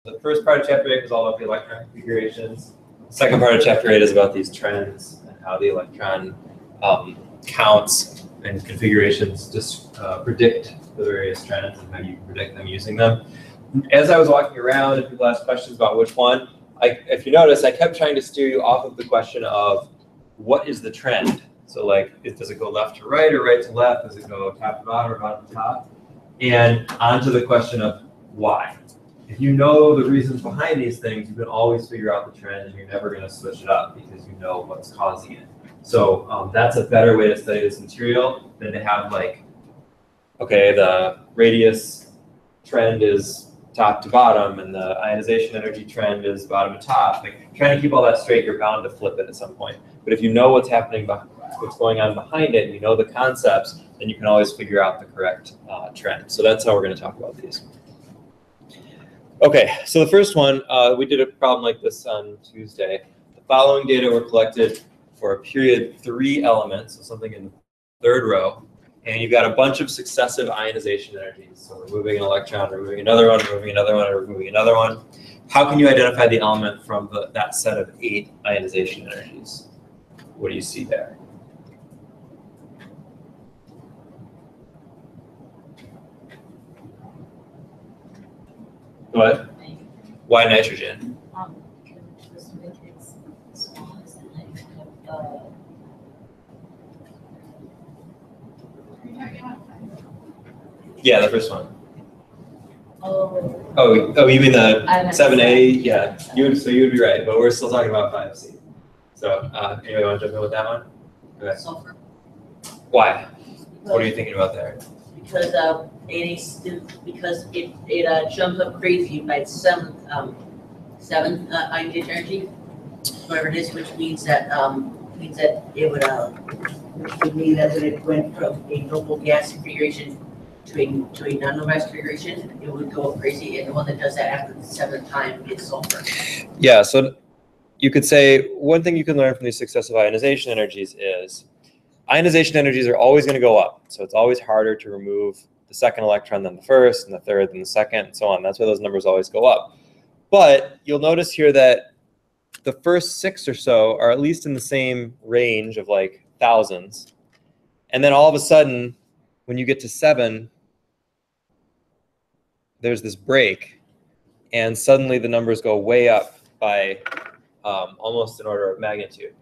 The first part of chapter 8 was all about the electron configurations. The second part of chapter 8 is about these trends and how the electron counts and configurations just predict the various trends and how you predict them using them. As I was walking around and people asked questions about which one, if you notice, I kept trying to steer you off of the question of what is the trend? So like, does it go left to right or right to left? Does it go top to bottom or bottom to top? And onto the question of why. If you know the reasons behind these things, you can always figure out the trend and you're never going to switch it up because you know what's causing it. So that's a better way to study this material than to have like, okay, the radius trend is top to bottom and the ionization energy trend is bottom to top. Like trying to keep all that straight, you're bound to flip it at some point. But if you know what's happening, what's going on behind it, and you know the concepts, then you can always figure out the correct trend. So that's how we're going to talk about these. Okay, so the first one, we did a problem like this on Tuesday. The following data were collected for a period 3 elements, so something in the third row, and you've got a bunch of successive ionization energies. So removing an electron, removing another one, removing another one, or removing another one. How can you identify the element from that set of 8 ionization energies? What do you see there? What? Why nitrogen? Yeah, the first one. Oh, you mean the 7A? Yeah, so you would be right, but we're still talking about 5C. So anybody want to jump in with that one? Okay. Sulfur. Why? What are you thinking about there? Because it jumps up crazy by 7th ionization energy, whatever it is, which means that it would mean that when it went from a noble gas configuration to a non-noble gas configuration, it would go up crazy, and the one that does that after the 7th time is sulfur. Yeah, so you could say one thing you can learn from these successive ionization energies is ionization energies are always going to go up. So it's always harder to remove the second electron than the first, and the third than the second, and so on. That's why those numbers always go up. But you'll notice here that the first 6 or so are at least in the same range of like thousands. And then all of a sudden, when you get to 7, there's this break. And suddenly the numbers go way up by almost an order of magnitude.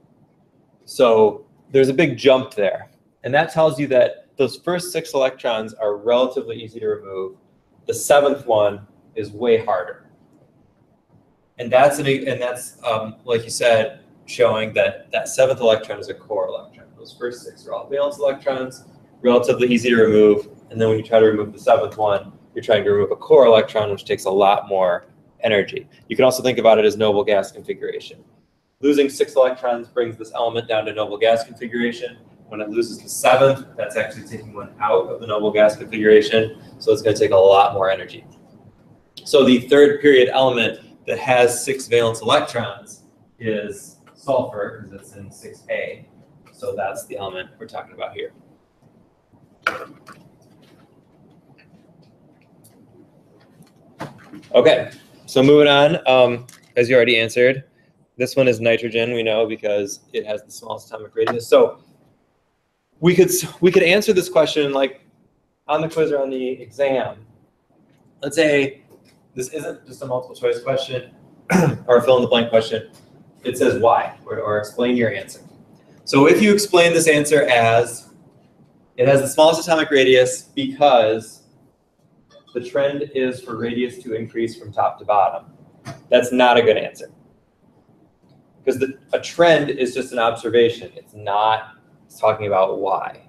So there's a big jump there. And that tells you that those first 6 electrons are relatively easy to remove. The 7th one is way harder. And that's like you said, showing that that 7th electron is a core electron. Those first 6 are all valence electrons, relatively easy to remove. And then when you try to remove the 7th one, you're trying to remove a core electron, which takes a lot more energy. You can also think about it as noble gas configuration. Losing 6 electrons brings this element down to noble gas configuration. When it loses the 7th, that's actually taking one out of the noble gas configuration. So it's going to take a lot more energy. So the third period element that has 6 valence electrons is sulfur, because it's in 6A. So that's the element we're talking about here. Okay, so moving on, as you already answered, this one is nitrogen, we know, because it has the smallest atomic radius. So we could answer this question like on the quiz or on the exam. Let's say this isn't just a multiple choice question or a fill in the blank question. It says why, or explain your answer. So if you explain this answer as it has the smallest atomic radius because the trend is for radius to increase from top to bottom, that's not a good answer. Because a trend is just an observation. It's not talking about why.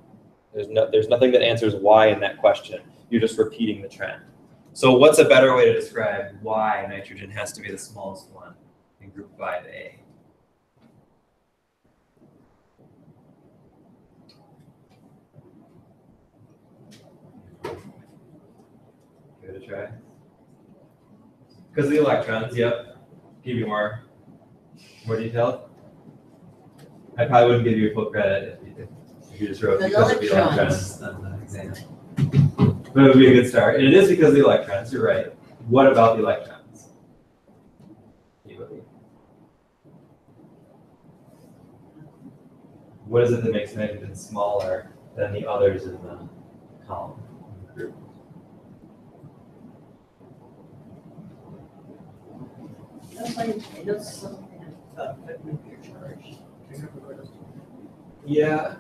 There's nothing that answers why in that question. You're just repeating the trend. So what's a better way to describe why nitrogen has to be the smallest one in group 5A? Give it a try. Because of the electrons, yep. Give you more detailed. I probably wouldn't give you full credit if you just wrote because of the electrons on the exam. But it would be a good start. And it is because of the electrons, you're right. What about the electrons? What is it that makes nitrogen smaller than the others in the column group? I know something about nuclear charge. I remember what those. Yeah.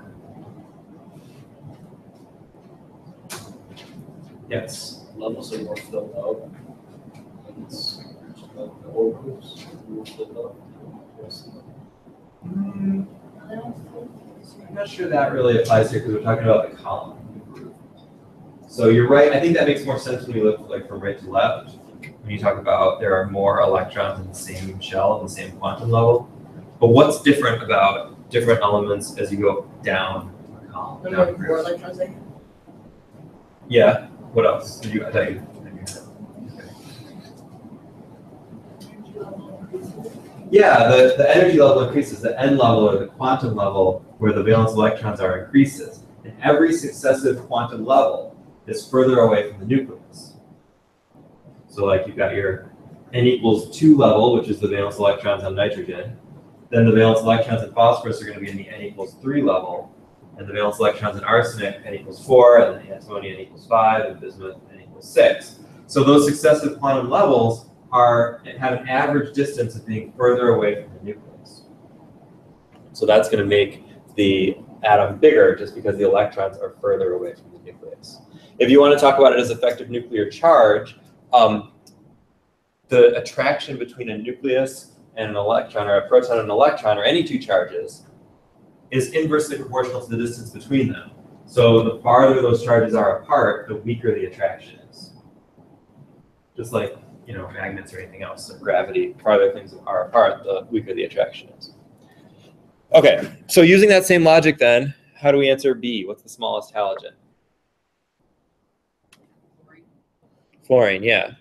Yes. Levels are more filled out. And it's the ore groups are more filled out. I'm not sure that really applies here because we're talking about the column group. So you're right. I think that makes more sense when you look like from right to left. When you talk about there are more electrons in the same shell, in the same quantum level. But what's different about different elements as you go down the column? There are more electrons there? Yeah. What else? Did you? I thought you. Yeah, the energy level increases. The n level or the quantum level where the valence electrons are increases. And every successive quantum level is further away from the nucleus. So like you've got your n equals 2 level, which is the valence electrons on nitrogen. Then the valence electrons in phosphorus are going to be in the n equals 3 level. And the valence electrons in arsenic, n equals 4, and then antimony, n equals 5, and bismuth, n equals 6. So those successive quantum levels have an average distance of being further away from the nucleus. So that's going to make the atom bigger just because the electrons are further away from the nucleus. If you want to talk about it as effective nuclear charge, the attraction between a nucleus and an electron, or a proton and an electron, or any two charges, is inversely proportional to the distance between them. So the farther those charges are apart, the weaker the attraction is. Just like magnets or anything else, or gravity, farther things are apart, the weaker the attraction is. Okay, so using that same logic then, how do we answer B? What's the smallest halogen? Fluorine, yeah.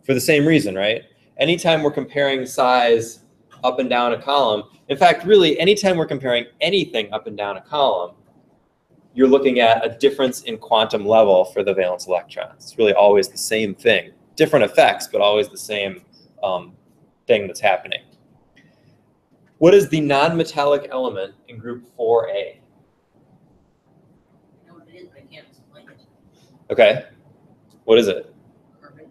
For the same reason, right? Anytime we're comparing size up and down a column, in fact, really, anytime we're comparing anything up and down a column, you're looking at a difference in quantum level for the valence electrons. It's really always the same thing. Different effects, but always the same thing that's happening. What is the non-metallic element in group 4A? I know what it is, but I can't explain it. Okay. What is it? Carbon.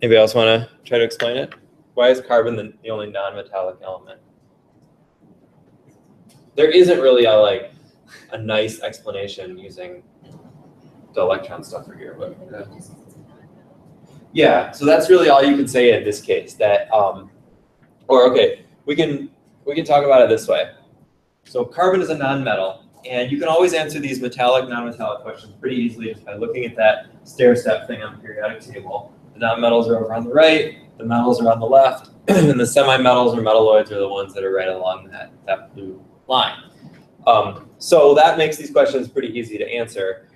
Anybody else want to try to explain it? Why is carbon the only non-metallic element? There isn't really a nice explanation using the electron stuff here, but yeah. So that's really all you can say in this case. That we can talk about it this way. So carbon is a non-metal, and you can always answer these metallic, non-metallic questions pretty easily just by looking at that stair-step thing on the periodic table. The non-metals are over on the right, the metals are on the left, and the semi-metals or metalloids are the ones that are right along that blue line. So that makes these questions pretty easy to answer.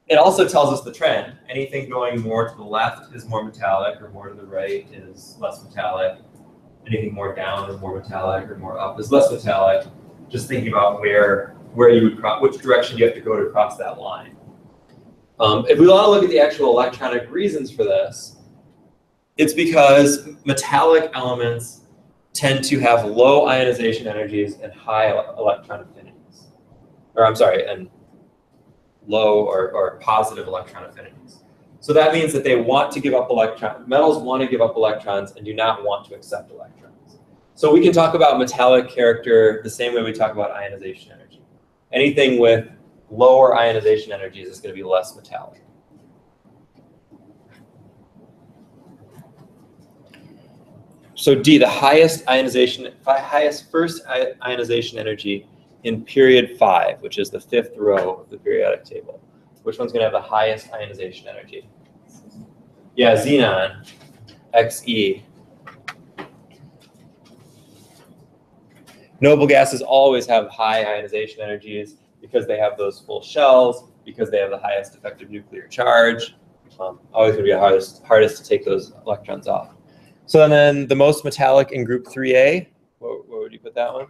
It also tells us the trend. Anything going more to the left is more metallic, or more to the right is less metallic. Anything more down is more metallic, or more up is less metallic. Just thinking about where you would cross, which direction you have to go to cross that line. If we want to look at the actual electronic reasons for this, it's because metallic elements tend to have low ionization energies and high electron affinities. Or I'm sorry, and low or positive electron affinities. So that means that they want to give up electrons. Metals want to give up electrons and do not want to accept electrons. So we can talk about metallic character the same way we talk about ionization energy. Anything with lower ionization energies is going to be less metallic. So D, the highest first ionization energy in period 5, which is the 5th row of the periodic table. Which one's going to have the highest ionization energy? Yeah, xenon, Xe. Noble gases always have high ionization energies because they have those full shells, because they have the highest effective nuclear charge. Always going to be the hardest to take those electrons off. So then the most metallic in group 3A, where would you put that one?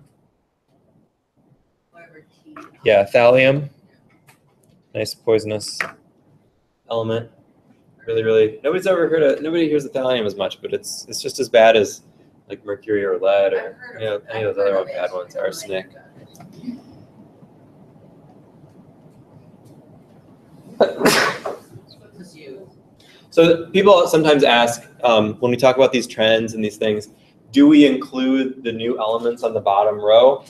Yeah, thallium. Nice poisonous element. Really, nobody hears of thallium as much, but it's just as bad as like mercury or lead or any of those other bad ones, arsenic. What's you? So people sometimes ask, when we talk about these trends and these things, do we include the new elements on the bottom row?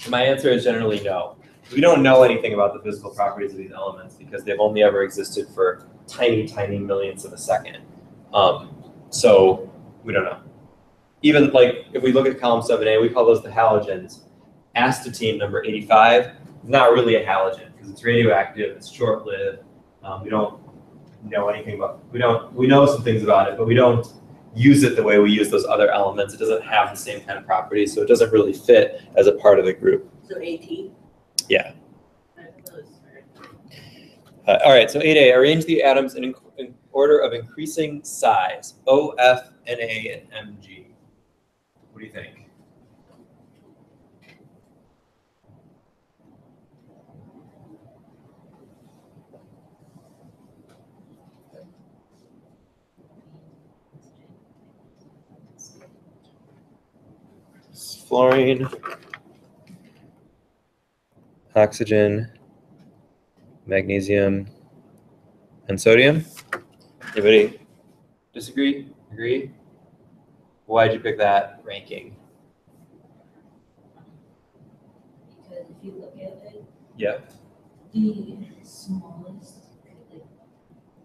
My answer is generally no. We don't know anything about the physical properties of these elements because they've only ever existed for tiny, tiny millionths of a second. So we don't know. Even like if we look at column 7A, we call those the halogens. Astatine, number 85, is not really a halogen because it's radioactive, it's short-lived. We don't know anything about, we know some things about it, but we don't use it the way we use those other elements. It doesn't have the same kind of properties, so it doesn't really fit as a part of the group. So AT? Yeah. All right, so 8A, arrange the atoms in order of increasing size, O, F, Na, and Mg. What do you think? Fluorine, oxygen, magnesium, and sodium. Anybody disagree? Agree? Why'd you pick that ranking? Because if you look at it, Yep. the smallest, like, it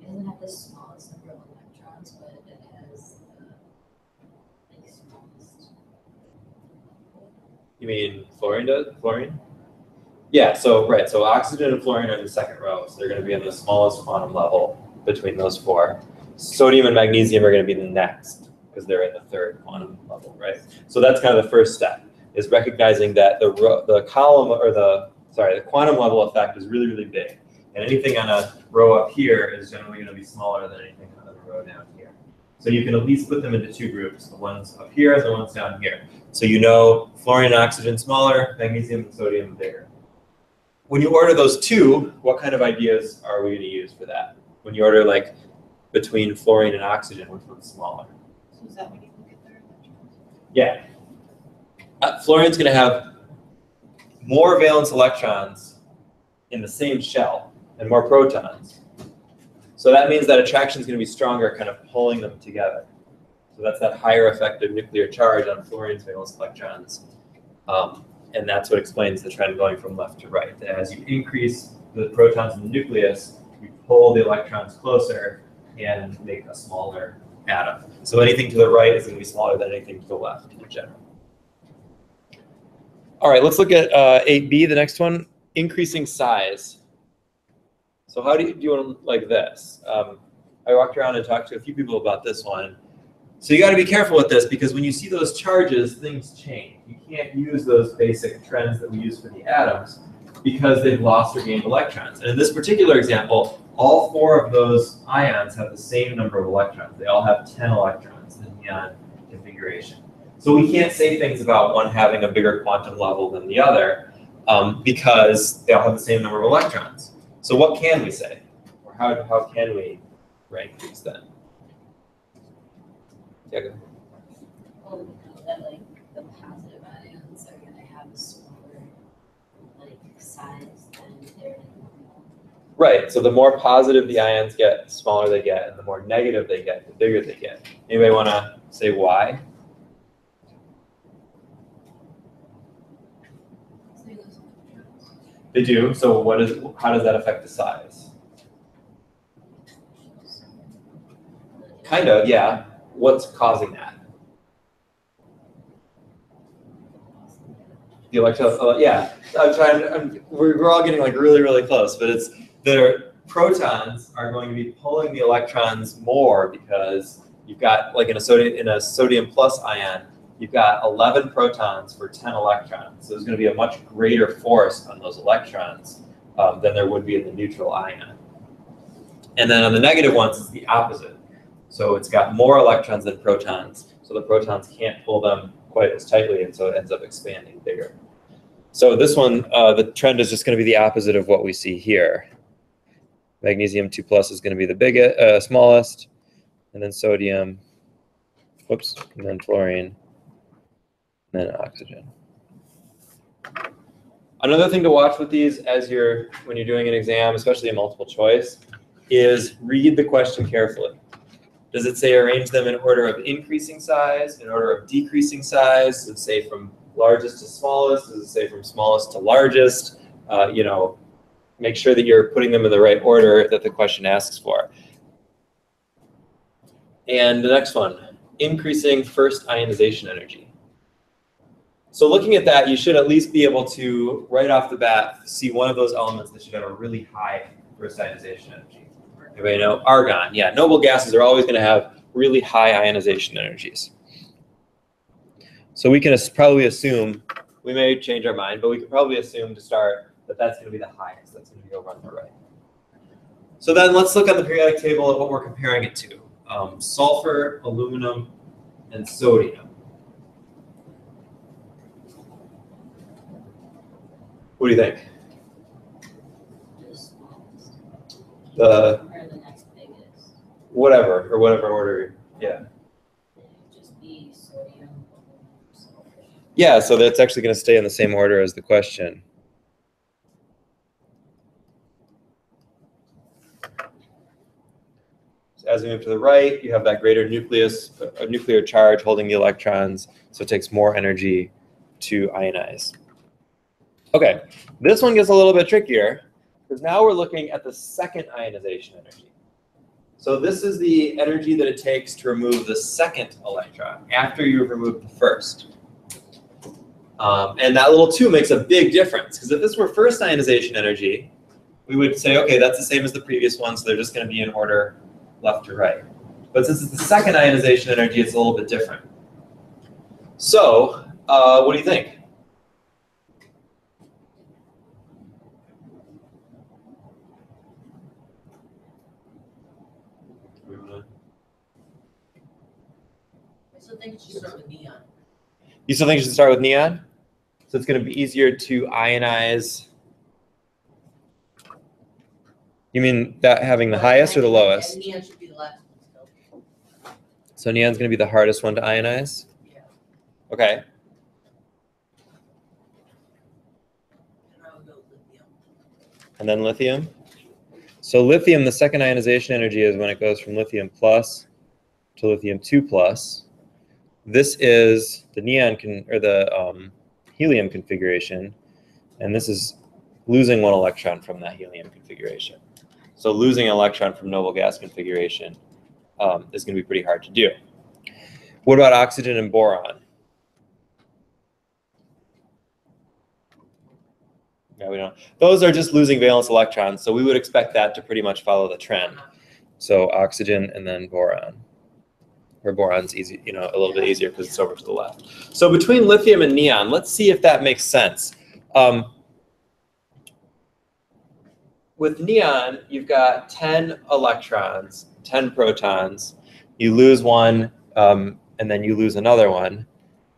doesn't have the smallest number of electrons, but it has the like smallest. You mean fluorine does? Fluorine? Yeah, so right, so oxygen and fluorine are in the second row, so they're going to be in the smallest quantum level between those four. Sodium and magnesium are going to be the next, because they're in the third quantum level, right? So that's kind of the first step, is recognizing that the quantum level effect is really, really big. And anything on a row up here is generally going to be smaller than anything on the row down here. So you can at least put them into two groups, the ones up here and the ones down here. So you know fluorine and oxygen smaller, magnesium and sodium bigger. When you order those two, what kind of ideas are we going to use for that? When you order like between fluorine and oxygen, which one's smaller? So is that when you look at their electrons? Yeah. Fluorine's going to have more valence electrons in the same shell and more protons. So that means that attraction is going to be stronger, kind of pulling them together. So that's that higher effective nuclear charge on fluorine's valence electrons. And that's what explains the trend going from left to right. That as you increase the protons in the nucleus, you pull the electrons closer and make a smaller atom. So anything to the right is going to be smaller than anything to the left in general. All right, let's look at 8B, the next one, increasing size. So how do you want to like this? I walked around and talked to a few people about this one. So you got to be careful with this because when you see those charges, things change. You can't use those basic trends that we use for the atoms because they've lost or gained electrons. And in this particular example, all four of those ions have the same number of electrons. They all have 10 electrons in the ion configuration. So we can't say things about one having a bigger quantum level than the other because they all have the same number of electrons. So what can we say? Or how can we rank these then? Yeah, go ahead. Well, we know that like the positive ions are gonna have a smaller like size than their normal. Right, so the more positive the ions get, the smaller they get, and the more negative they get, the bigger they get. Anybody want to say why? So they lose electrons. They do, so how does that affect the size? Kind of, yeah. What's causing that? The electron, yeah. We're all getting like really, really close, but it's the protons are going to be pulling the electrons more because you've got like in a sodium plus ion, you've got 11 protons for 10 electrons. So there's going to be a much greater force on those electrons than there would be in the neutral ion. And then on the negative ones, it's the opposite. So it's got more electrons than protons, so the protons can't pull them quite as tightly, and so it ends up expanding bigger. So this one, the trend is just going to be the opposite of what we see here. Magnesium 2+ is going to be the biggest, smallest, and then sodium, whoops, and then fluorine, and then oxygen. Another thing to watch with these when you're doing an exam, especially a multiple choice, is read the question carefully. Does it say arrange them in order of increasing size, in order of decreasing size? Does it say from largest to smallest? Does it say from smallest to largest? Make sure that you're putting them in the right order that the question asks for. And the next one, increasing first ionization energy. So looking at that, you should at least be able to, right off the bat, see one of those elements that should have a really high first ionization energy. Everybody know? Argon. Yeah, noble gases are always going to have really high ionization energies. So we can probably assume, we may change our mind, but we can probably assume to start that that's going to be the highest. That's going to be over on the right. So then let's look at the periodic table of what we're comparing it to. Sulfur, aluminum, and sodium. What do you think? The smallest. Or the next biggest. Whatever order. Yeah. Just be sodium, aluminum, sulfur. Yeah, so that's actually going to stay in the same order as the question. So as we move to the right, you have that greater nuclear charge holding the electrons, so it takes more energy to ionize. Okay, this one gets a little bit trickier because now we're looking at the second ionization energy. So this is the energy that it takes to remove the second electron after you've removed the first. And that little 2 makes a big difference because if this were first ionization energy, we would say, okay, that's the same as the previous one, so they're just going to be in order left to right. But since it's the second ionization energy, it's a little bit different. So what do you think? I still think it should start with neon. You still think you should start with neon? So it's going to be easier to ionize. You mean that having the highest or the lowest? Neon should be the last one still. So neon's going to be the hardest one to ionize? Yeah. Okay. And I would go with lithium. And then lithium? So lithium, the second ionization energy is when it goes from lithium plus to lithium 2+. This is the helium configuration, and this is losing one electron from that helium configuration. So losing an electron from noble gas configuration is going to be pretty hard to do. What about oxygen and boron? Yeah, we don't. Those are just losing valence electrons, so we would expect that to pretty much follow the trend. So oxygen and then boron. Where boron's easy, a little bit easier because it's over to the left. So between lithium and neon, let's see if that makes sense. With neon, you've got 10 electrons, 10 protons. You lose one, and then you lose another one.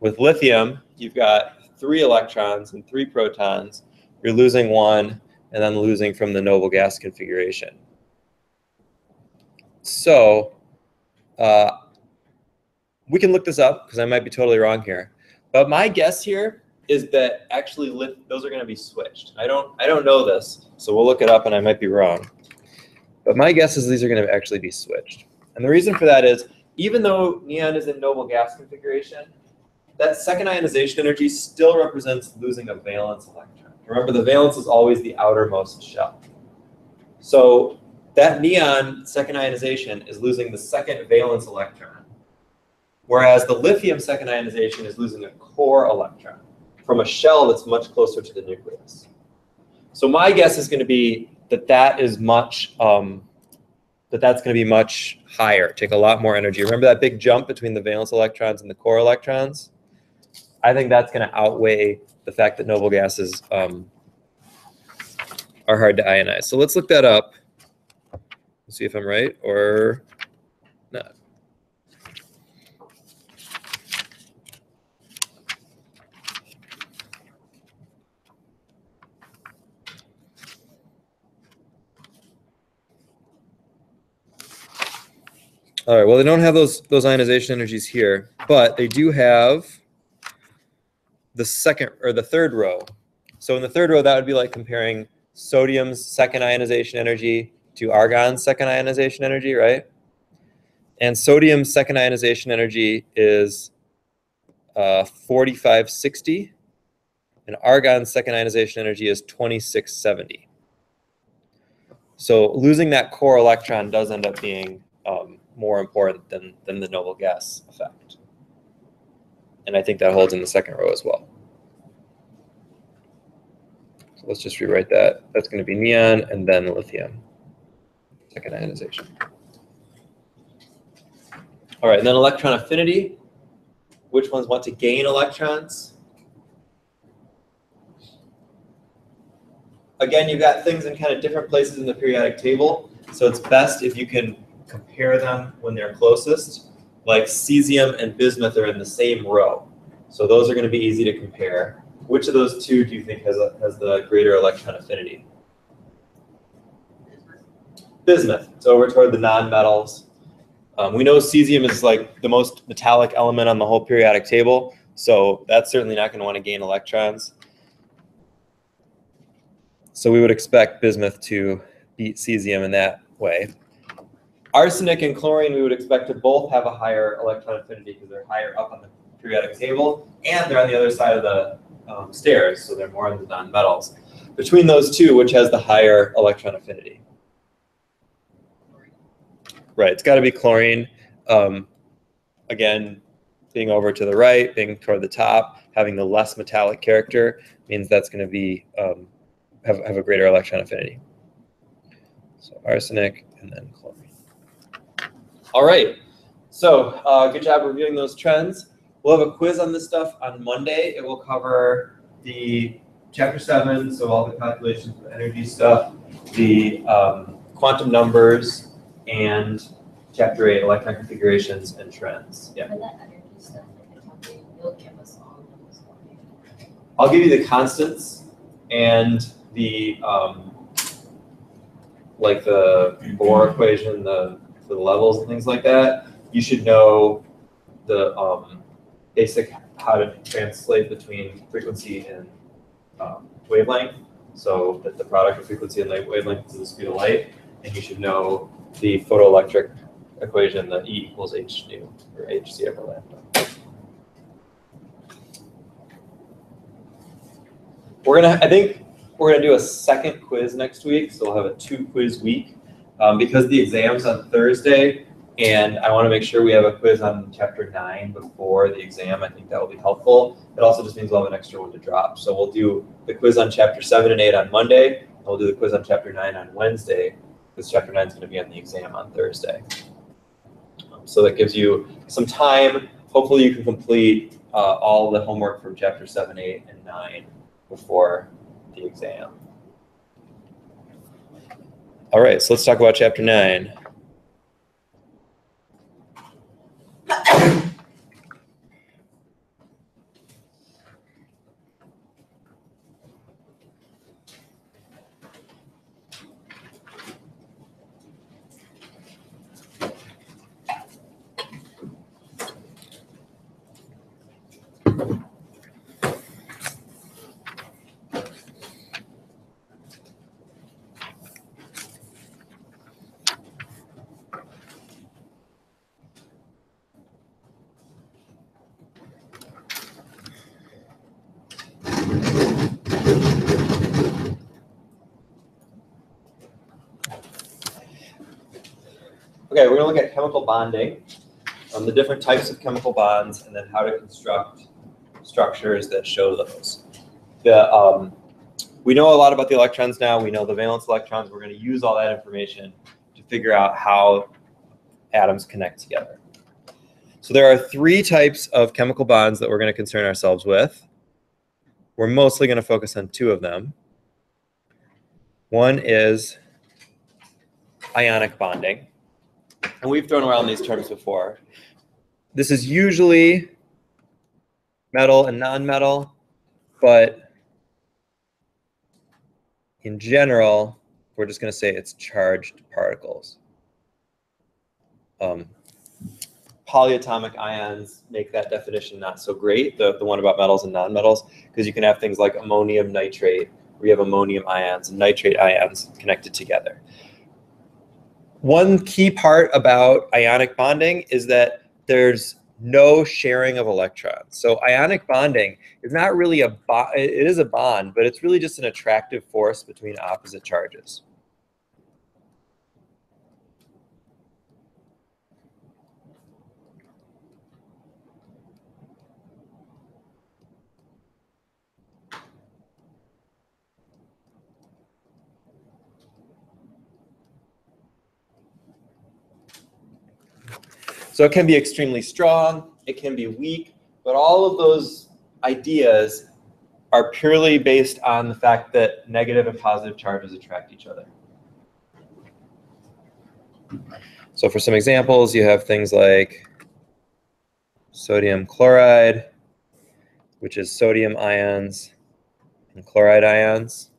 With lithium, you've got 3 electrons and 3 protons. You're losing one, and then losing from the noble gas configuration. So we can look this up because I might be totally wrong here. But my guess here is that actually those are going to be switched. I don't know this, so we'll look it up and I might be wrong. But my guess is these are going to actually be switched. And the reason for that is even though neon is in noble gas configuration, that second ionization energy still represents losing a valence electron. Remember, the valence is always the outermost shell. So that neon second ionization is losing the second valence electron. Whereas the lithium second ionization is losing a core electron from a shell that's much closer to the nucleus. So my guess is going to be that that's going to be much higher, take a lot more energy. Remember that big jump between the valence electrons and the core electrons? I think that's going to outweigh the fact that noble gases are hard to ionize. So let's look that up. See if I'm right or not. All right, well, they don't have those ionization energies here, but they do have the third row, So in the third row, that would be like comparing sodium's second ionization energy to argon's second ionization energy, right? And sodium's second ionization energy is 4560, and argon's second ionization energy is 2670. So losing that core electron does end up being more important than the noble gas effect. And I think that holds in the second row as well. So let's just rewrite that. That's going to be neon and then lithium, second ionization. All right, and then electron affinity. Which ones want to gain electrons? Again, you've got things in kind of different places in the periodic table, so it's best if you can compare them when they're closest. Like cesium and bismuth are in the same row, so those are going to be easy to compare. Which of those two do you think has the greater electron affinity? Bismuth. It's over toward the nonmetals. We know cesium is like the most metallic element on the whole periodic table, so that's certainly not going to want to gain electrons. So we would expect bismuth to beat cesium in that way. Arsenic and chlorine we would expect to both have a higher electron affinity because they're higher up on the periodic table, and they're on the other side of the stairs, so they're more in the nonmetals. Between those two, which has the higher electron affinity? Right, it's got to be chlorine. Again, being over to the right, being toward the top, having the less metallic character means that's going to be have a greater electron affinity. So arsenic and then chlorine. All right, so good job reviewing those trends. We'll have a quiz on this stuff on Monday. It will cover the chapter 7, so all the calculations for energy stuff, the quantum numbers, and chapter 8, electron configurations and trends. Yeah. For that energy stuff, like the calculation, you'll give us all of those. I'll give you the constants and the like the Bohr equation, the levels and things like that. You should know the basic how to translate between frequency and wavelength. So that the product of frequency and wavelength is the speed of light, and you should know the photoelectric equation, the E equals h nu, or hc over lambda. I think we're gonna do a second quiz next week, so we'll have a 2-quiz week because the exam's on Thursday, and I want to make sure we have a quiz on chapter 9 before the exam. I think that will be helpful. It also just means we'll have an extra one to drop. So we'll do the quiz on chapter 7 and 8 on Monday, and we'll do the quiz on chapter 9 on Wednesday, because chapter 9 is going to be on the exam on Thursday. So that gives you some time. Hopefully you can complete all the homework from chapter 7, 8, and 9 before the exam. All right, so let's talk about chapter 9. Okay, we're going to look at chemical bonding, the different types of chemical bonds, and then how to construct structures that show those. We know a lot about the electrons now. We know the valence electrons. We're going to use all that information to figure out how atoms connect together. So there are 3 types of chemical bonds that we're going to concern ourselves with. We're mostly going to focus on 2 of them. One is ionic bonding. And we've thrown around these terms before. This is usually metal and non-metal, but in general, we're just going to say it's charged particles. polyatomic ions make that definition not so great, the one about metals and nonmetals, because you can have things like ammonium nitrate, where you have ammonium ions and nitrate ions connected together. One key part about ionic bonding is that there's no sharing of electrons. So ionic bonding is not really a bond, it is a bond, but it's really just an attractive force between opposite charges. So it can be extremely strong, it can be weak, but all of those ideas are purely based on the fact that negative and positive charges attract each other. So for some examples, you have things like sodium chloride, which is sodium ions and chloride ions.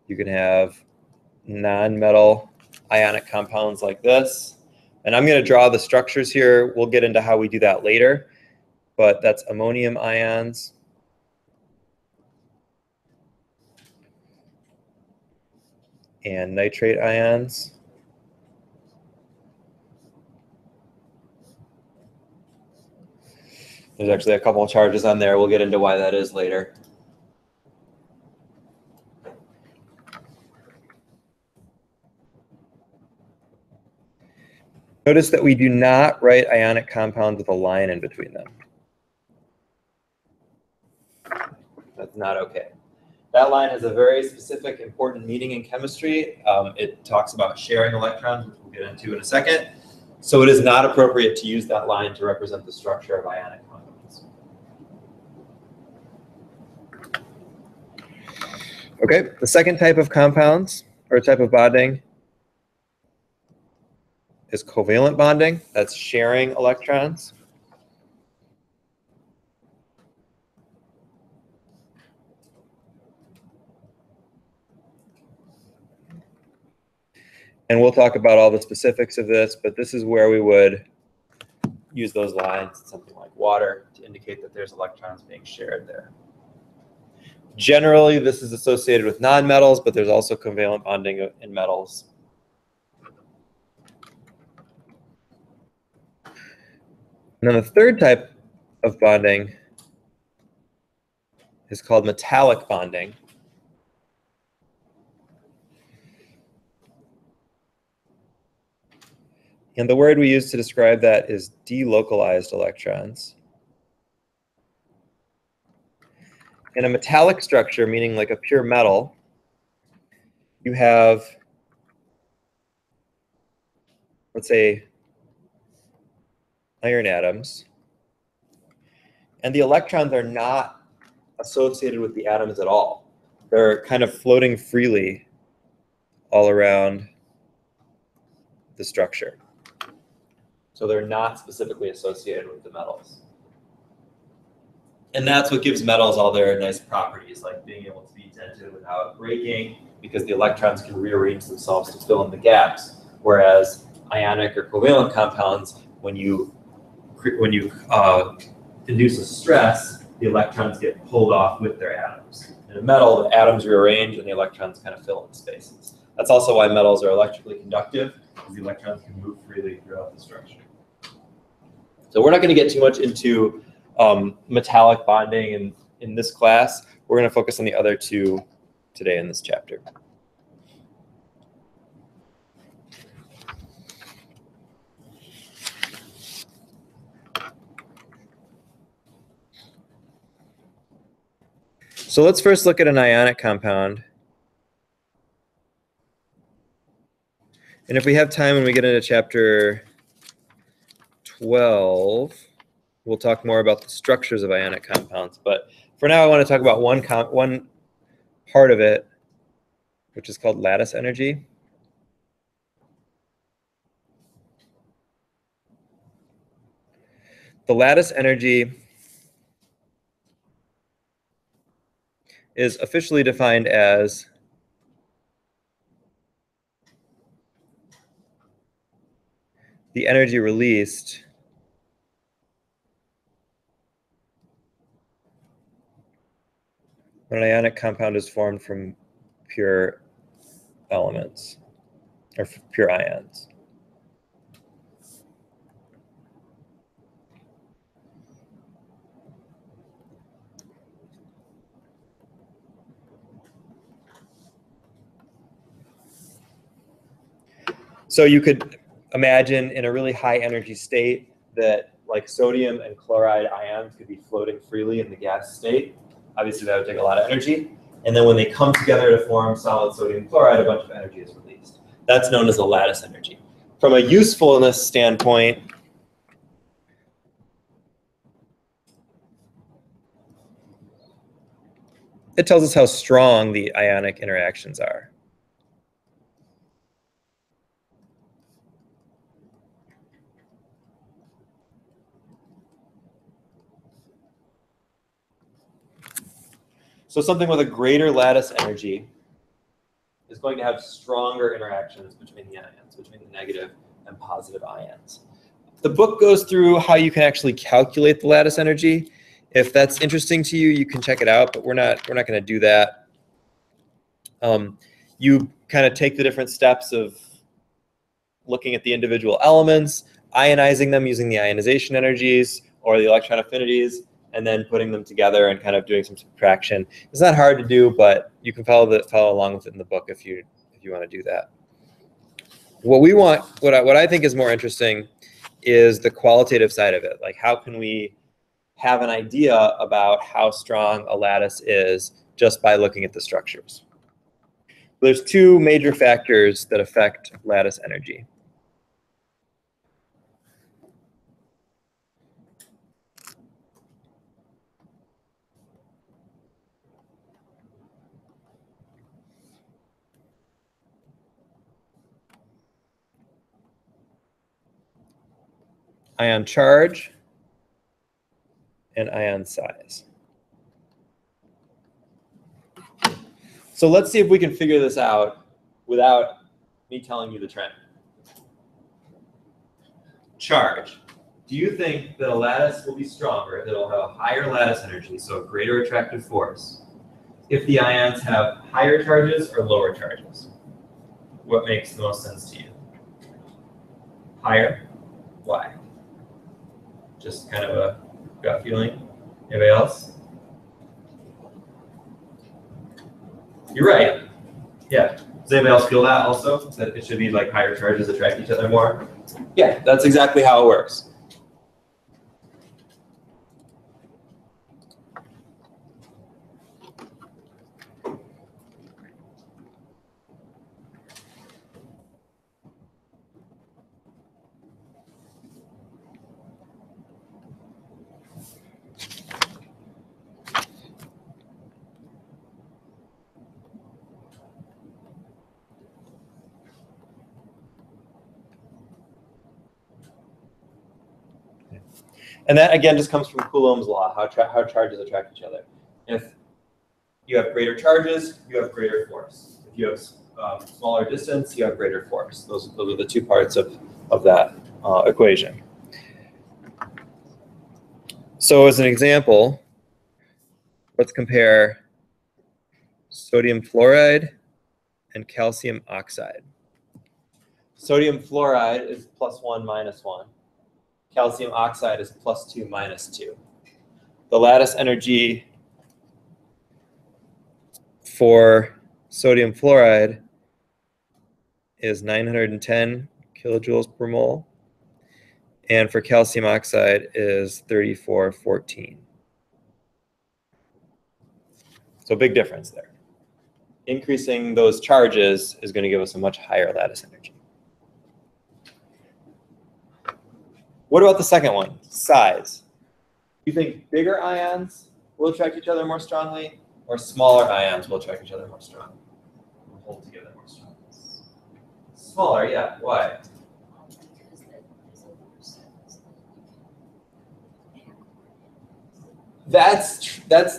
You can have non-metal ionic compounds like this. And I'm going to draw the structures here. We'll get into how we do that later. But that's ammonium ions. And nitrate ions. There's actually a couple of charges on there. We'll get into why that is later. Notice that we do not write ionic compounds with a line in between them. That's not okay. That line has a very specific, important meaning in chemistry. It talks about sharing electrons, which we'll get into in a second. So it is not appropriate to use that line to represent the structure of ionic compounds. Okay, the second type of compounds, or type of bonding, is covalent bonding. That's sharing electrons. And we'll talk about all the specifics of this, but this is where we would use those lines in something like water to indicate that there's electrons being shared there. Generally, this is associated with nonmetals, but there's also covalent bonding in metals. And then the third type of bonding is called metallic bonding. And the word we use to describe that is delocalized electrons. In a metallic structure, meaning like a pure metal, you have, let's say, iron atoms. And the electrons are not associated with the atoms at all. They're kind of floating freely all around the structure. So they're not specifically associated with the metals. And that's what gives metals all their nice properties, like being able to be dented without breaking, because the electrons can rearrange themselves to fill in the gaps. Whereas ionic or covalent compounds, when you induce a stress, the electrons get pulled off with their atoms. In a metal, the atoms rearrange and the electrons kind of fill in spaces. That's also why metals are electrically conductive, because the electrons can move freely throughout the structure. So we're not going to get too much into metallic bonding in this class. We're going to focus on the other two today in this chapter. So let's first look at an ionic compound. And if we have time when we get into chapter 12, we'll talk more about the structures of ionic compounds. But for now, I want to talk about one part of it, which is called lattice energy. The lattice energy is officially defined as the energy released when an ionic compound is formed from pure elements, or pure ions. So you could imagine in a really high energy state that like sodium and chloride ions could be floating freely in the gas state. Obviously that would take a lot of energy. And then when they come together to form solid sodium chloride, a bunch of energy is released. That's known as a lattice energy. From a usefulness standpoint, it tells us how strong the ionic interactions are. So something with a greater lattice energy is going to have stronger interactions between the ions, between the negative and positive ions. The book goes through how you can actually calculate the lattice energy. If that's interesting to you, you can check it out, but we're not going to do that. You kind of take the different steps of looking at the individual elements, ionizing them using the ionization energies or the electron affinities, and then putting them together and kind of doing some subtraction. It's not hard to do, but you can follow along with it in the book if you want to do that. What I think is more interesting is the qualitative side of it. Like, how can we have an idea about how strong a lattice is just by looking at the structures? There's two major factors that affect lattice energy. Ion charge and ion size. So let's see if we can figure this out without me telling you the trend. Charge. Do you think that a lattice will be stronger, that it'll have a higher lattice energy, so a greater attractive force, if the ions have higher charges or lower charges? What makes the most sense to you? Higher? Why? Just kind of a gut feeling? Anybody else? You're right. Yeah. Does anybody else feel that also? That it should be like higher charges attract each other more? Yeah, that's exactly how it works. And that, again, just comes from Coulomb's law, how charges attract each other. If you have greater charges, you have greater force. If you have smaller distance, you have greater force. Those are the two parts of that equation. So as an example, let's compare sodium fluoride and calcium oxide. Sodium fluoride is +1 - 1. Calcium oxide is +2 - 2. The lattice energy for sodium fluoride is 910 kilojoules per mole, and for calcium oxide is 3414. So big difference there. Increasing those charges is going to give us a much higher lattice energy. What about the second one, size? Do you think bigger ions will attract each other more strongly, or smaller ions will attract each other more strongly? Will hold together more strongly. Smaller, yeah. Why? That's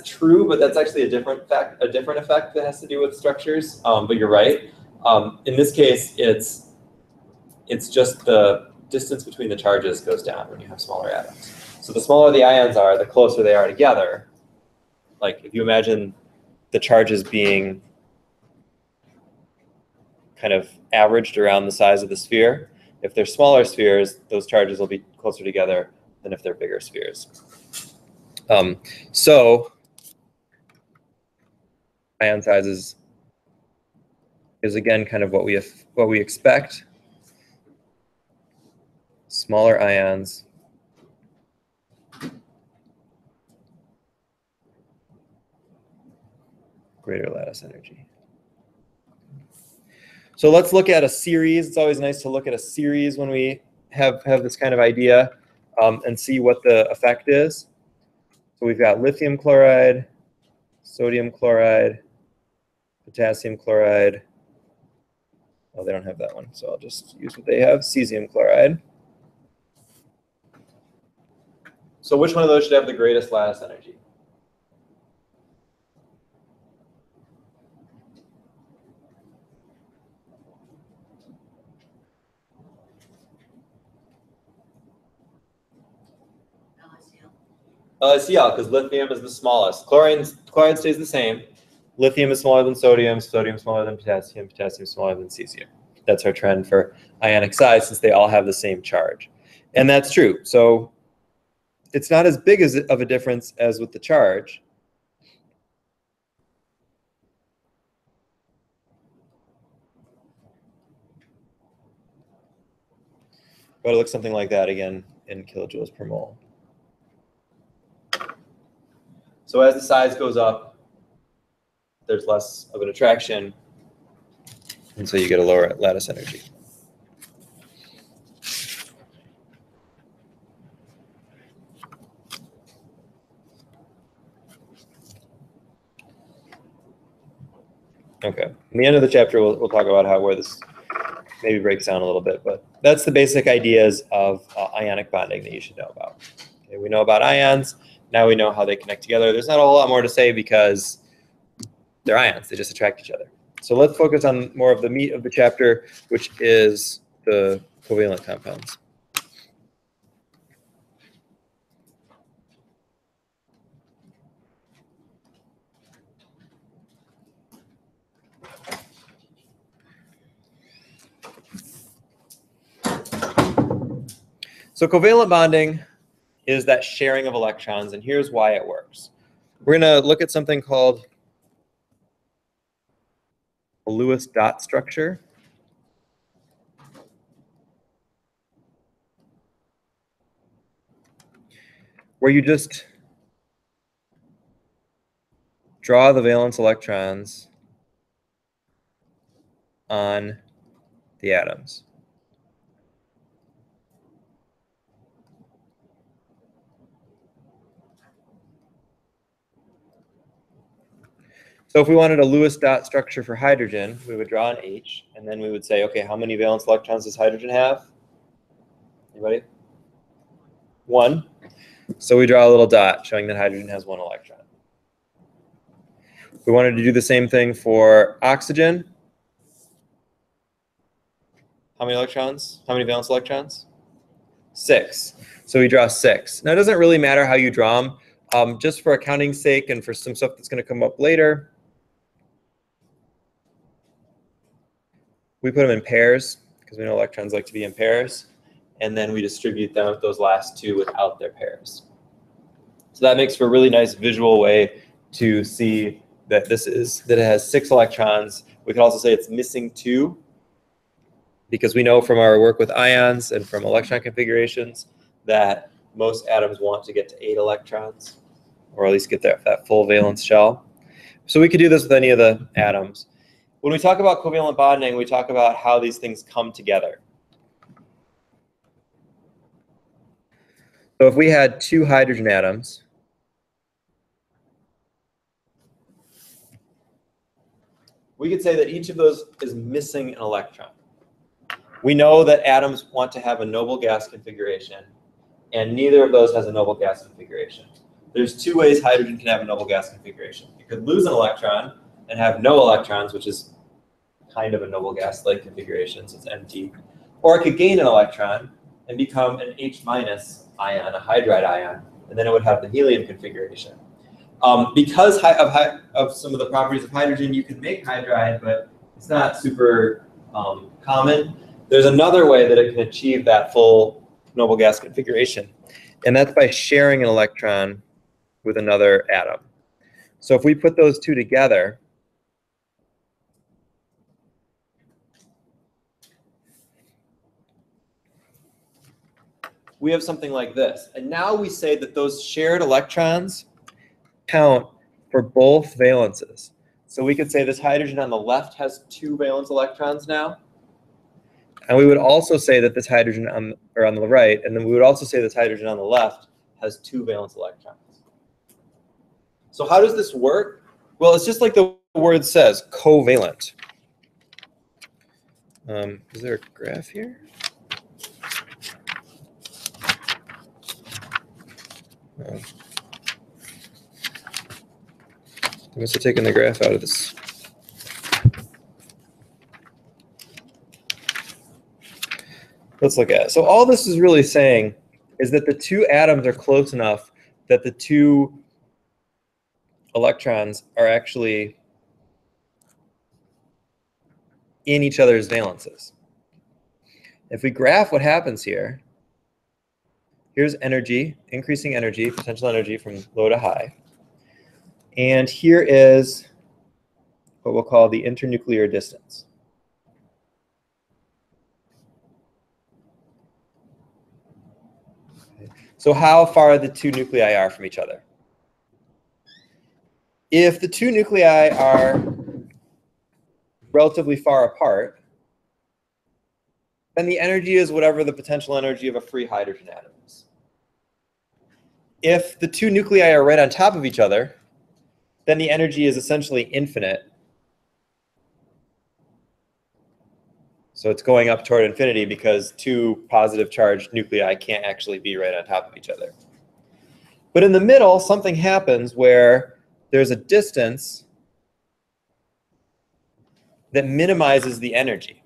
true, but that's actually a different effect that has to do with structures. But you're right. In this case, it's just the distance between the charges goes down when you have smaller atoms. So the smaller the ions are, the closer they are together. Like if you imagine the charges being kind of averaged around the size of the sphere, if they're smaller spheres, those charges will be closer together than if they're bigger spheres. So ion sizes is again kind of what we expect. Smaller ions greater lattice energy. So let's look at a series. It's always nice to look at a series when we have this kind of idea and see what the effect is. So we've got lithium chloride, sodium chloride, potassium chloride. Oh, they don't have that one, so I'll just use what they have, cesium chloride. So which one of those should have the greatest lattice energy? LiCl, because lithium is the smallest. Chloride stays the same. Lithium is smaller than sodium, sodium smaller than potassium, potassium smaller than cesium. That's our trend for ionic size since they all have the same charge. And that's true. So it's not as big of a difference as with the charge. But it looks something like that again in kilojoules per mole. So as the size goes up, there's less of an attraction, and so you get a lower lattice energy. Okay, in the end of the chapter, we'll talk about where this maybe breaks down a little bit, but that's the basic ideas of ionic bonding that you should know about. Okay, we know about ions. Now we know how they connect together. There's not a whole lot more to say because they're ions. They just attract each other. So let's focus on more of the meat of the chapter, which is the covalent compounds. So covalent bonding is that sharing of electrons, and here's why it works. We're going to look at something called a Lewis dot structure. Where you just draw the valence electrons on the atoms. So if we wanted a Lewis dot structure for hydrogen, we would draw an H, and then we would say, okay, how many valence electrons does hydrogen have? Anybody? 1. So we draw a little dot showing that hydrogen has 1 electron. If we wanted to do the same thing for oxygen, how many electrons? How many valence electrons? 6. So we draw 6. Now it doesn't really matter how you draw them. Just for accounting's sake and for some stuff that's going to come up later, we put them in pairs because we know electrons like to be in pairs, and then we distribute them, those last 2 without their pairs. So that makes for a really nice visual way to see that it has 6 electrons. We can also say it's missing 2 because we know from our work with ions and from electron configurations that most atoms want to get to 8 electrons, or at least get that full valence shell. So we could do this with any of the atoms. When we talk about covalent bonding, we talk about how these things come together. So if we had 2 hydrogen atoms, we could say that each of those is missing an electron. We know that atoms want to have a noble gas configuration, and neither of those has a noble gas configuration. There's 2 ways hydrogen can have a noble gas configuration. It could lose an electron and have no electrons, which is kind of a noble gas-like configuration, so it's empty. Or it could gain an electron and become an H- ion, a hydride ion, and then it would have the helium configuration. Because of some of the properties of hydrogen, you can make hydride, but it's not super common. There's another way that it can achieve that full noble gas configuration, and that's by sharing an electron with another atom. So if we put those two together, we have something like this. And now we say that those shared electrons count for both valences. So we could say this hydrogen on the left has 2 valence electrons now. And we would also say that this hydrogen on the right, and then we would also say this hydrogen on the left has 2 valence electrons. So how does this work? Well, it's just like the word says, covalent. Is there a graph here? Oh. I must have taken the graph out of this. Let's look at it. So all this is really saying is that the 2 atoms are close enough that the 2 electrons are actually in each other's valences. If we graph what happens here, here's energy, increasing energy, potential energy from low to high. And here is what we'll call the internuclear distance. So how far the 2 nuclei are from each other. If the 2 nuclei are relatively far apart, then the energy is whatever the potential energy of a free hydrogen atom is. If the 2 nuclei are right on top of each other, then the energy is essentially infinite. So it's going up toward infinity because 2 positive charged nuclei can't actually be right on top of each other. But in the middle, something happens where there's a distance that minimizes the energy.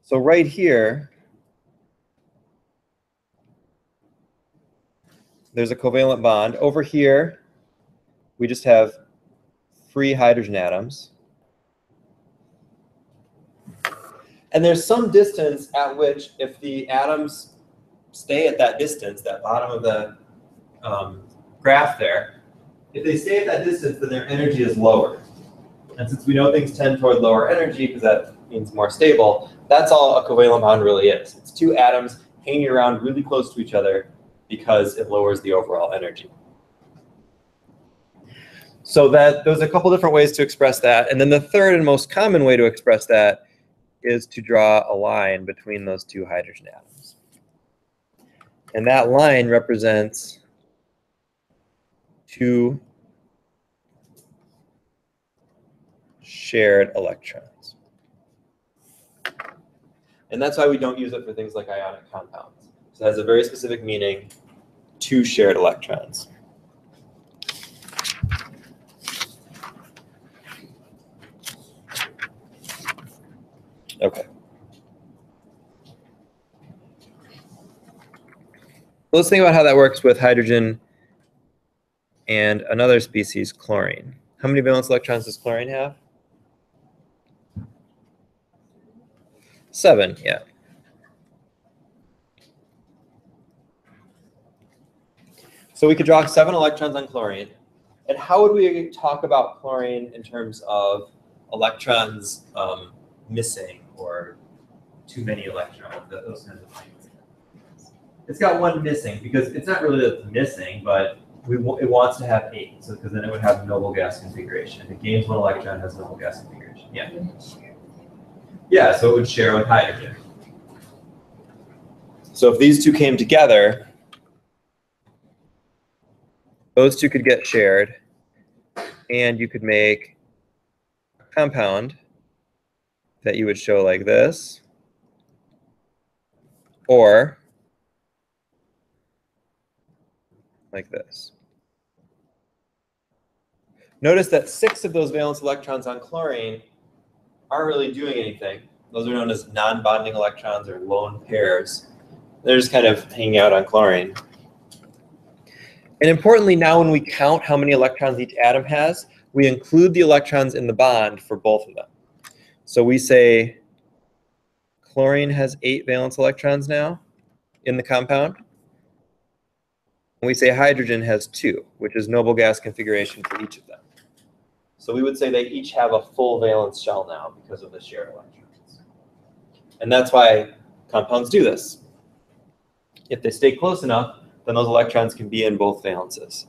So right here, there's a covalent bond. Over here, we just have free hydrogen atoms. And there's some distance at which if the atoms stay at that distance, that bottom of the graph there, if they stay at that distance, then their energy is lower. And since we know things tend toward lower energy, because that means more stable, that's all a covalent bond really is. It's 2 atoms hanging around really close to each other because it lowers the overall energy. So there's a couple different ways to express that. And then the third and most common way to express that is to draw a line between those 2 hydrogen atoms. And that line represents 2 shared electrons. And that's why we don't use it for things like ionic compounds. So it has a very specific meaning, 2 shared electrons. Okay. Let's think about how that works with hydrogen and another species, chlorine. How many valence electrons does chlorine have? 7, yeah. So we could draw 7 electrons on chlorine. And how would we talk about chlorine in terms of electrons missing or too many electrons, those kinds of things? It's got 1 missing because it's not really that it's missing, but it wants to have 8, so because then it would have noble gas configuration. If it gains 1 electron, it has noble gas configuration. Yeah. Yeah, so it would share with hydrogen. So if these 2 came together, those 2 could get shared, and you could make a compound that you would show like this, or like this. Notice that 6 of those valence electrons on chlorine aren't really doing anything. Those are known as non-bonding electrons or lone pairs. They're just kind of hanging out on chlorine. And importantly, now when we count how many electrons each atom has, we include the electrons in the bond for both of them. So we say chlorine has 8 valence electrons now in the compound. And we say hydrogen has 2, which is noble gas configuration for each of them. So we would say they each have a full valence shell now because of the shared electrons. And that's why compounds do this. If they stay close enough, then those electrons can be in both valences.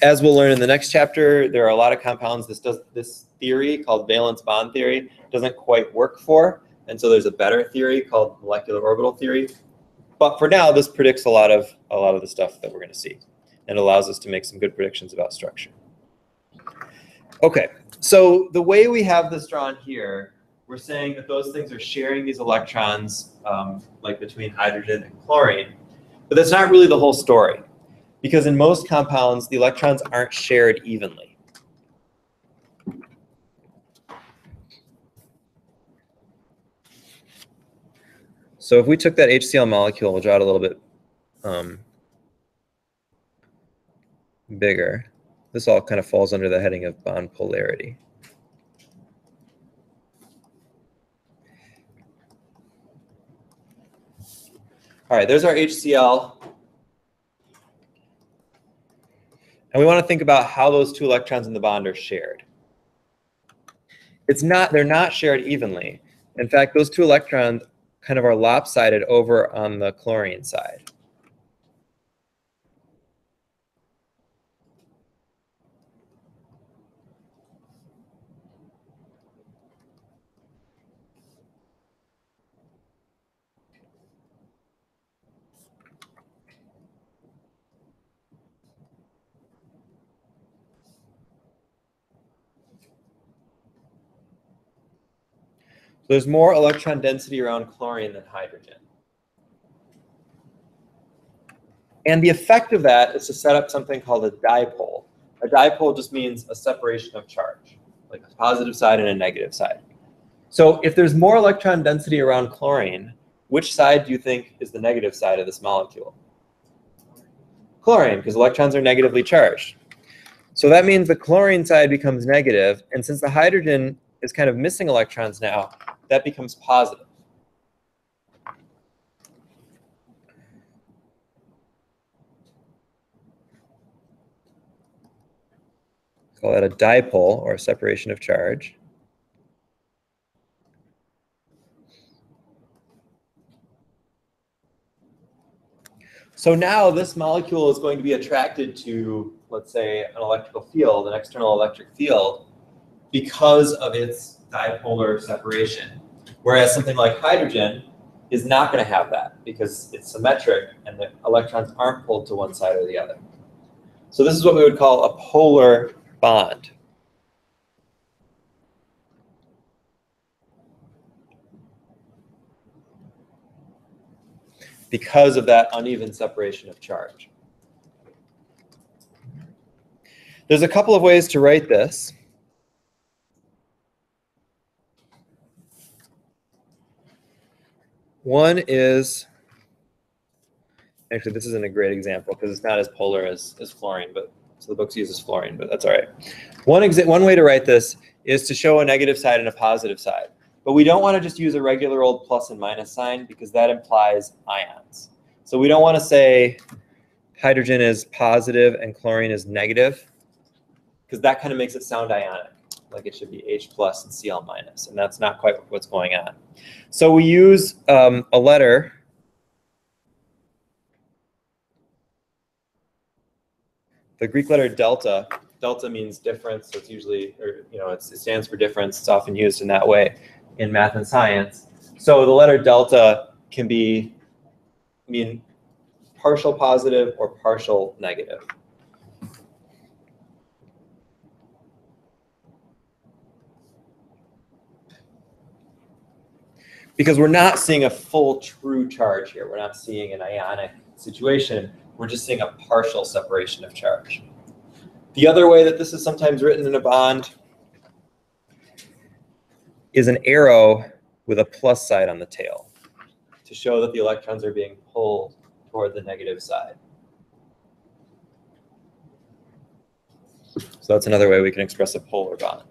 As we'll learn in the next chapter, there are a lot of compounds this theory called valence bond theory doesn't quite work for, and so there's a better theory called molecular orbital theory. But for now, this predicts a lot of the stuff that we're going to see, and allows us to make some good predictions about structure. Okay, so the way we have this drawn here, we're saying that those things are sharing these electrons, like between hydrogen and chlorine. But that's not really the whole story, because in most compounds, the electrons aren't shared evenly. So if we took that HCl molecule, we'll draw it a little bit bigger. This all kind of falls under the heading of bond polarity. All right, there's our HCl. And we want to think about how those 2 electrons in the bond are shared. They're not shared evenly. In fact, those 2 electrons kind of are lopsided over on the chlorine side. So there's more electron density around chlorine than hydrogen. And the effect of that is to set up something called a dipole. A dipole just means a separation of charge, like a positive side and a negative side. So if there's more electron density around chlorine, which side do you think is the negative side of this molecule? Chlorine, because electrons are negatively charged. So that means the chlorine side becomes negative, and since the hydrogen is kind of missing electrons now, that becomes positive. Call that a dipole, or a separation of charge. So now this molecule is going to be attracted to, let's say, an electrical field, an external electric field, because of its dipolar separation. Whereas something like hydrogen is not going to have that because it's symmetric and the electrons aren't pulled to one side or the other. So this is what we would call a polar bond. Because of that uneven separation of charge. There's a couple of ways to write this. One is, actually this isn't a great example because it's not as polar as fluorine, but so the book uses fluorine, but that's all right. One way to write this is to show a negative side and a positive side. But we don't want to just use a regular old plus and minus sign because that implies ions. So we don't want to say hydrogen is positive and chlorine is negative because that kind of makes it sound ionic, like it should be H plus and Cl minus, and that's not quite what's going on. So we use a letter the Greek letter delta. Delta means difference, so it's usually, or it stands for difference. It's often used in that way in math and science. So the letter delta can mean partial positive or partial negative. Because we're not seeing a full true charge here. We're not seeing an ionic situation. We're just seeing a partial separation of charge. The other way that this is sometimes written in a bond is an arrow with a plus side on the tail to show that the electrons are being pulled toward the negative side. So that's another way we can express a polar bond.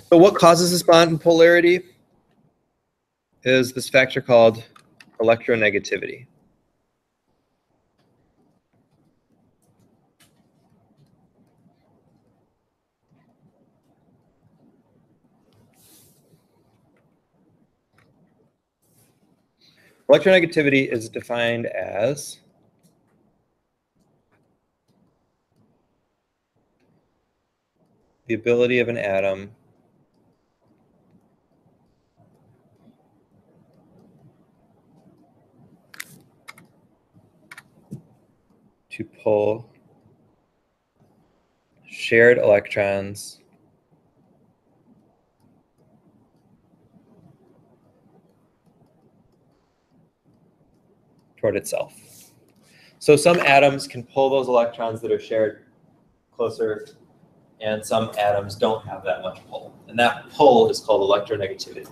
So what causes this bond in polarity is this factor called electronegativity. Electronegativity is defined as the ability of an atom to pull shared electrons toward itself. So some atoms can pull those electrons that are shared closer, and some atoms don't have that much pull. And that pull is called electronegativity.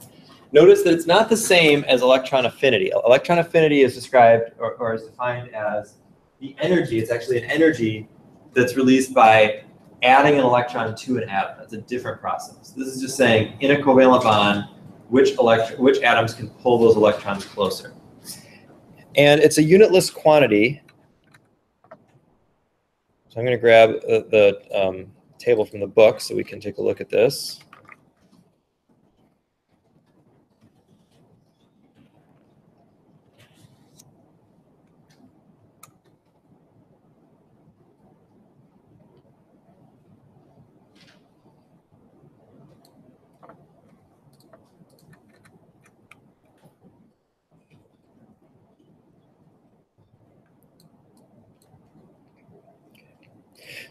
Notice that it's not the same as electron affinity. Electron affinity is described or is defined as the energy. It's actually an energy that's released by adding an electron to an atom. That's a different process. This is just saying in a covalent bond, which atoms can pull those electrons closer. And it's a unitless quantity. So I'm going to grab the table from the book so we can take a look at this.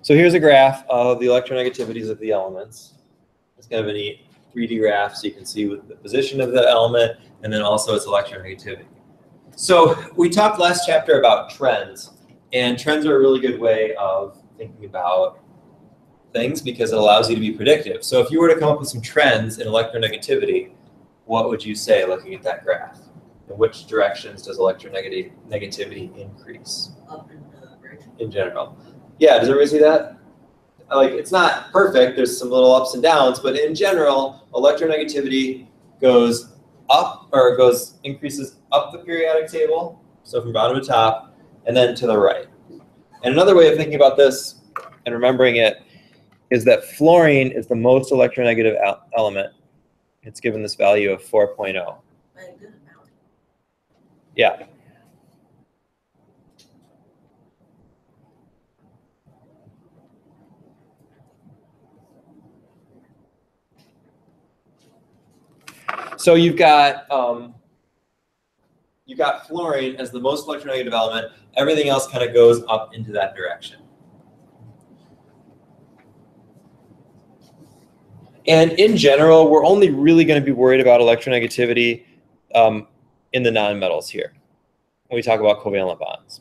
So here's a graph of the electronegativities of the elements. It's kind of a neat 3D graph, so you can see the position of the element and then also its electronegativity. So we talked last chapter about trends, and trends are a really good way of thinking about things because it allows you to be predictive. So if you were to come up with some trends in electronegativity, what would you say looking at that graph? In which directions does electronegativity increase? Up in the right. In general. Yeah, does everybody see that? Like, it's not perfect, there's some little ups and downs, but in general, electronegativity goes up, or increases up the periodic table, so from bottom to top, and then to the right. And another way of thinking about this and remembering it is that fluorine is the most electronegative element. It's given this value of 4.0. By a good amount. Yeah. So you've got fluorine as the most electronegative element. Everything else kind of goes up into that direction. And in general, we're only really going to be worried about electronegativity in the nonmetals here when we talk about covalent bonds.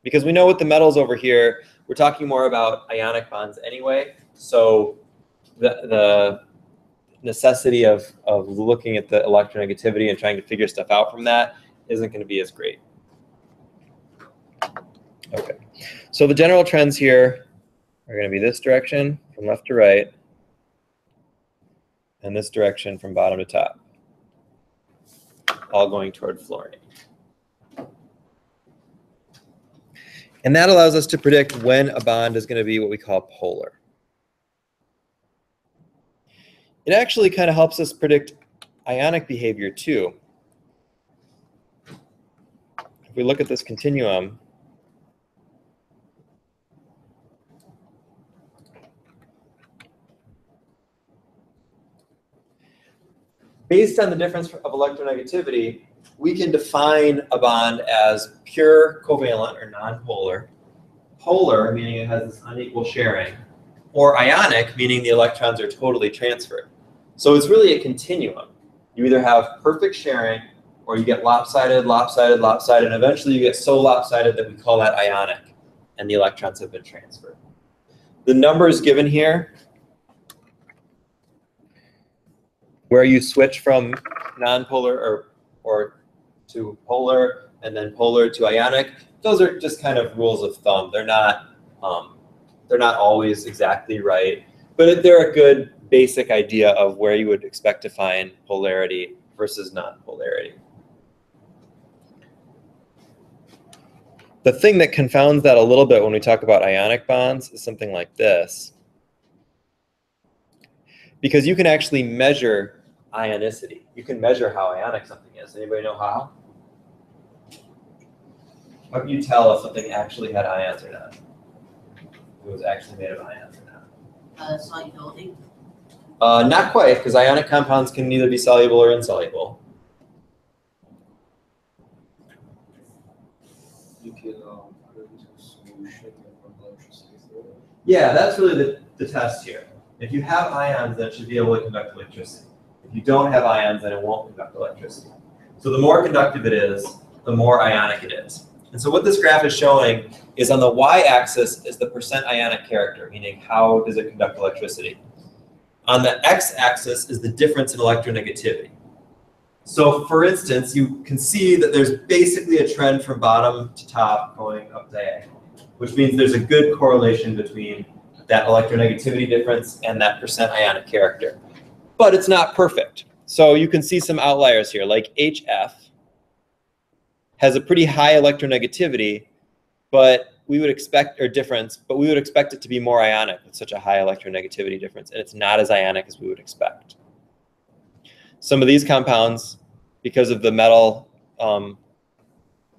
Because we know with the metals over here, we're talking more about ionic bonds anyway. So the necessity of looking at the electronegativity and trying to figure stuff out from that isn't going to be as great. Okay, so the general trends here are going to be this direction from left to right, and this direction from bottom to top, all going toward fluorine. And that allows us to predict when a bond is going to be what we call polar. It actually kind of helps us predict ionic behavior too. If we look at this continuum, based on the difference of electronegativity, we can define a bond as pure covalent or nonpolar, polar meaning it has this unequal sharing, or ionic meaning the electrons are totally transferred. So it's really a continuum. You either have perfect sharing or you get lopsided, lopsided, lopsided, and eventually you get so lopsided that we call that ionic, and the electrons have been transferred. The numbers given here, where you switch from nonpolar or to polar and then polar to ionic, those are just kind of rules of thumb. They're not always exactly right, but they're a good basic idea of where you would expect to find polarity versus non-polarity. The thing that confounds that a little bit when we talk about ionic bonds is something like this. Because you can actually measure ionicity. You can measure how ionic something is. Anybody know how? How can you tell if something actually had ions or not? If it was actually made of ions or not? Solubility. Not quite, because ionic compounds can neither be soluble or insoluble. You can put it into a solution and run electricity through it. Yeah, that's really the test here. If you have ions, then it should be able to conduct electricity. If you don't have ions, then it won't conduct electricity. So the more conductive it is, the more ionic it is. And so what this graph is showing is on the y-axis is the percent ionic character, meaning how does it conduct electricity. On the x-axis is the difference in electronegativity. So for instance, you can see that there's basically a trend from bottom to top going up diagonally, which means there's a good correlation between that electronegativity difference and that percent ionic character. But it's not perfect. So you can see some outliers here, like HF has a pretty high electronegativity, but we would expect, or difference, but we would expect it to be more ionic with such a high electronegativity difference, and it's not as ionic as we would expect. Some of these compounds, because of the metal,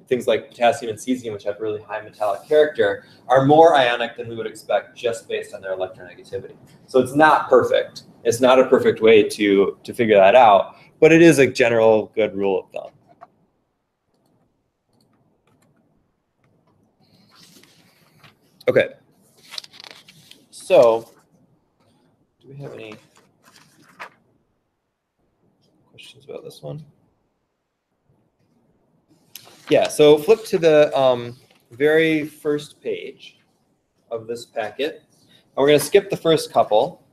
things like potassium and cesium, which have really high metallic character, are more ionic than we would expect just based on their electronegativity. So it's not perfect. It's not a perfect way to figure that out, but it is a general good rule of thumb. Okay, so do we have any questions about this one? Yeah, so flip to the very first page of this packet. And we're going to skip the first couple.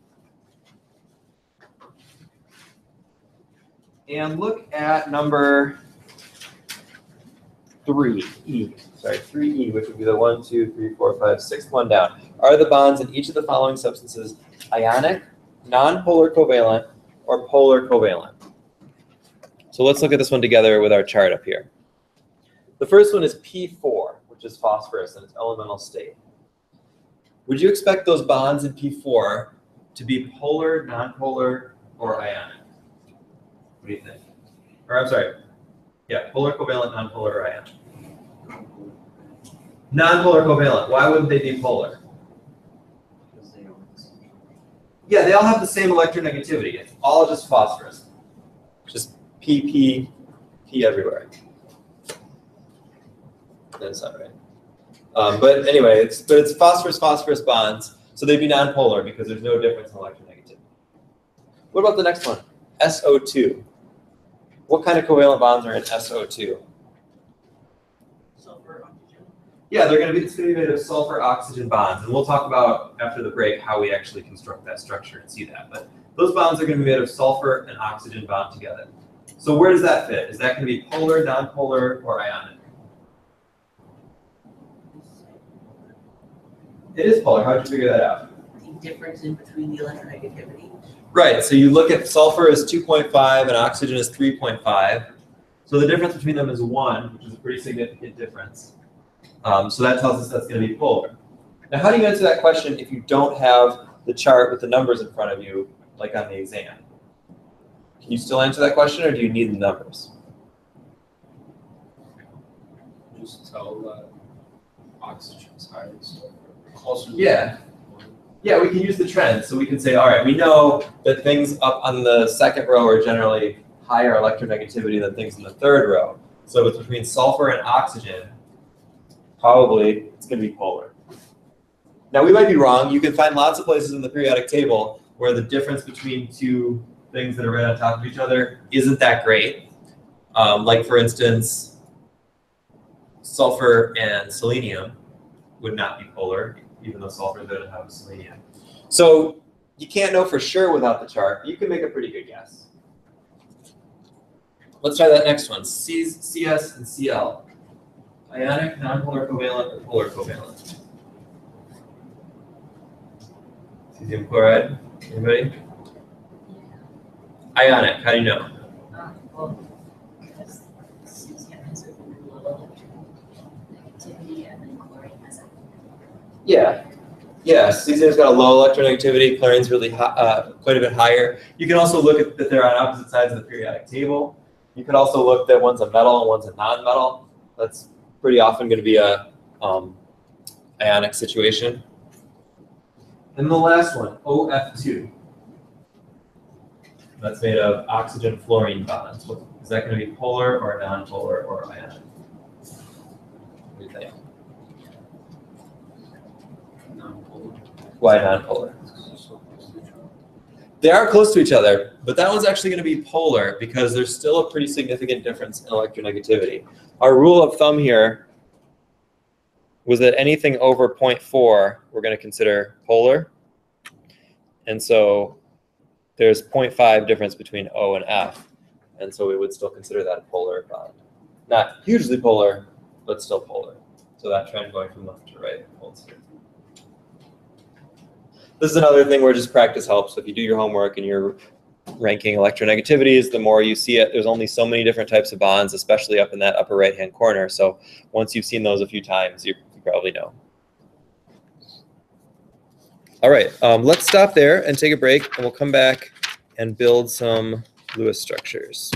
And look at number 3E. Sorry, 3E, which would be the 1, 2, 3, 4, 5, 6th one down. Are the bonds in each of the following substances ionic, non-polar covalent, or polar covalent? So let's look at this one together with our chart up here. The first one is P4, which is phosphorus in its elemental state. Would you expect those bonds in P4 to be polar, non-polar, or ionic? What do you think? Or I'm sorry. Yeah, polar covalent, non-polar, or ionic. Non-polar covalent. Why wouldn't they be polar? Because they all have the same. Yeah, they all have the same electronegativity. It's all just phosphorus. Just P, P, P everywhere. That's not right. But anyway, it's phosphorus-phosphorus bonds, so they'd be non-polar because there's no difference in electronegativity. What about the next one? SO2. What kind of covalent bonds are in SO2? Sulfur, oxygen. Yeah, it's going to be made of sulfur-oxygen bonds, and we'll talk about after the break how we actually construct that structure and see that. But those bonds are going to be made of sulfur and oxygen bound together. So where does that fit? Is that going to be polar, non-polar, or ionic? It is polar. How did you figure that out? The difference in between the electronegativity. Right. So you look at sulfur is 2.5 and oxygen is 3.5. So the difference between them is 1, which is a pretty significant difference. So that tells us that's going to be polar. Now, how do you answer that question if you don't have the chart with the numbers in front of you, like on the exam? Can you still answer that question, or do you need the numbers? Just tell that oxygen's higher than sulfur. Closer to Yeah. Yeah, we can use the trend. So we can say, all right, we know that things up on the second row are generally higher electronegativity than things in the third row. So if it's between sulfur and oxygen, probably it's going to be polar. Now, we might be wrong. You can find lots of places in the periodic table where the difference between two things that are right on top of each other isn't that great. Like for instance, sulfur and selenium would not be polar, even though sulfur doesn't have selenium. So you can't know for sure without the chart, but you can make a pretty good guess. Let's try that next one, CS and Cl. Ionic, nonpolar covalent, or polar covalent? Cesium chloride, anybody? Ionic, how do you know? Well, because cesium has a low electronegativity and then chlorine has a. Yeah. Yeah, cesium's got a low electronegativity, chlorine's really quite a bit higher. You can also look at that they're on opposite sides of the periodic table. You could also look that one's a metal and one's a non-metal. That's pretty often going to be a ionic situation. And the last one, OF2. That's made of oxygen-fluorine bonds. Is that going to be polar or non-polar or ionic? What do you think? Non-polar. Why non-polar? They are close to each other, but that one's actually going to be polar because there's still a pretty significant difference in electronegativity. Our rule of thumb here was that anything over 0.4 we're going to consider polar. And so there's 0.5 difference between O and F. And so we would still consider that a polar bond. Not hugely polar, but still polar. So that trend going from left to right holds here. This is another thing where just practice helps. So if you do your homework and you're ranking electronegativities, the more you see it, there's only so many different types of bonds, especially up in that upper right-hand corner. So once you've seen those a few times, you probably know. All right, let's stop there and take a break, and we'll come back and build some Lewis structures.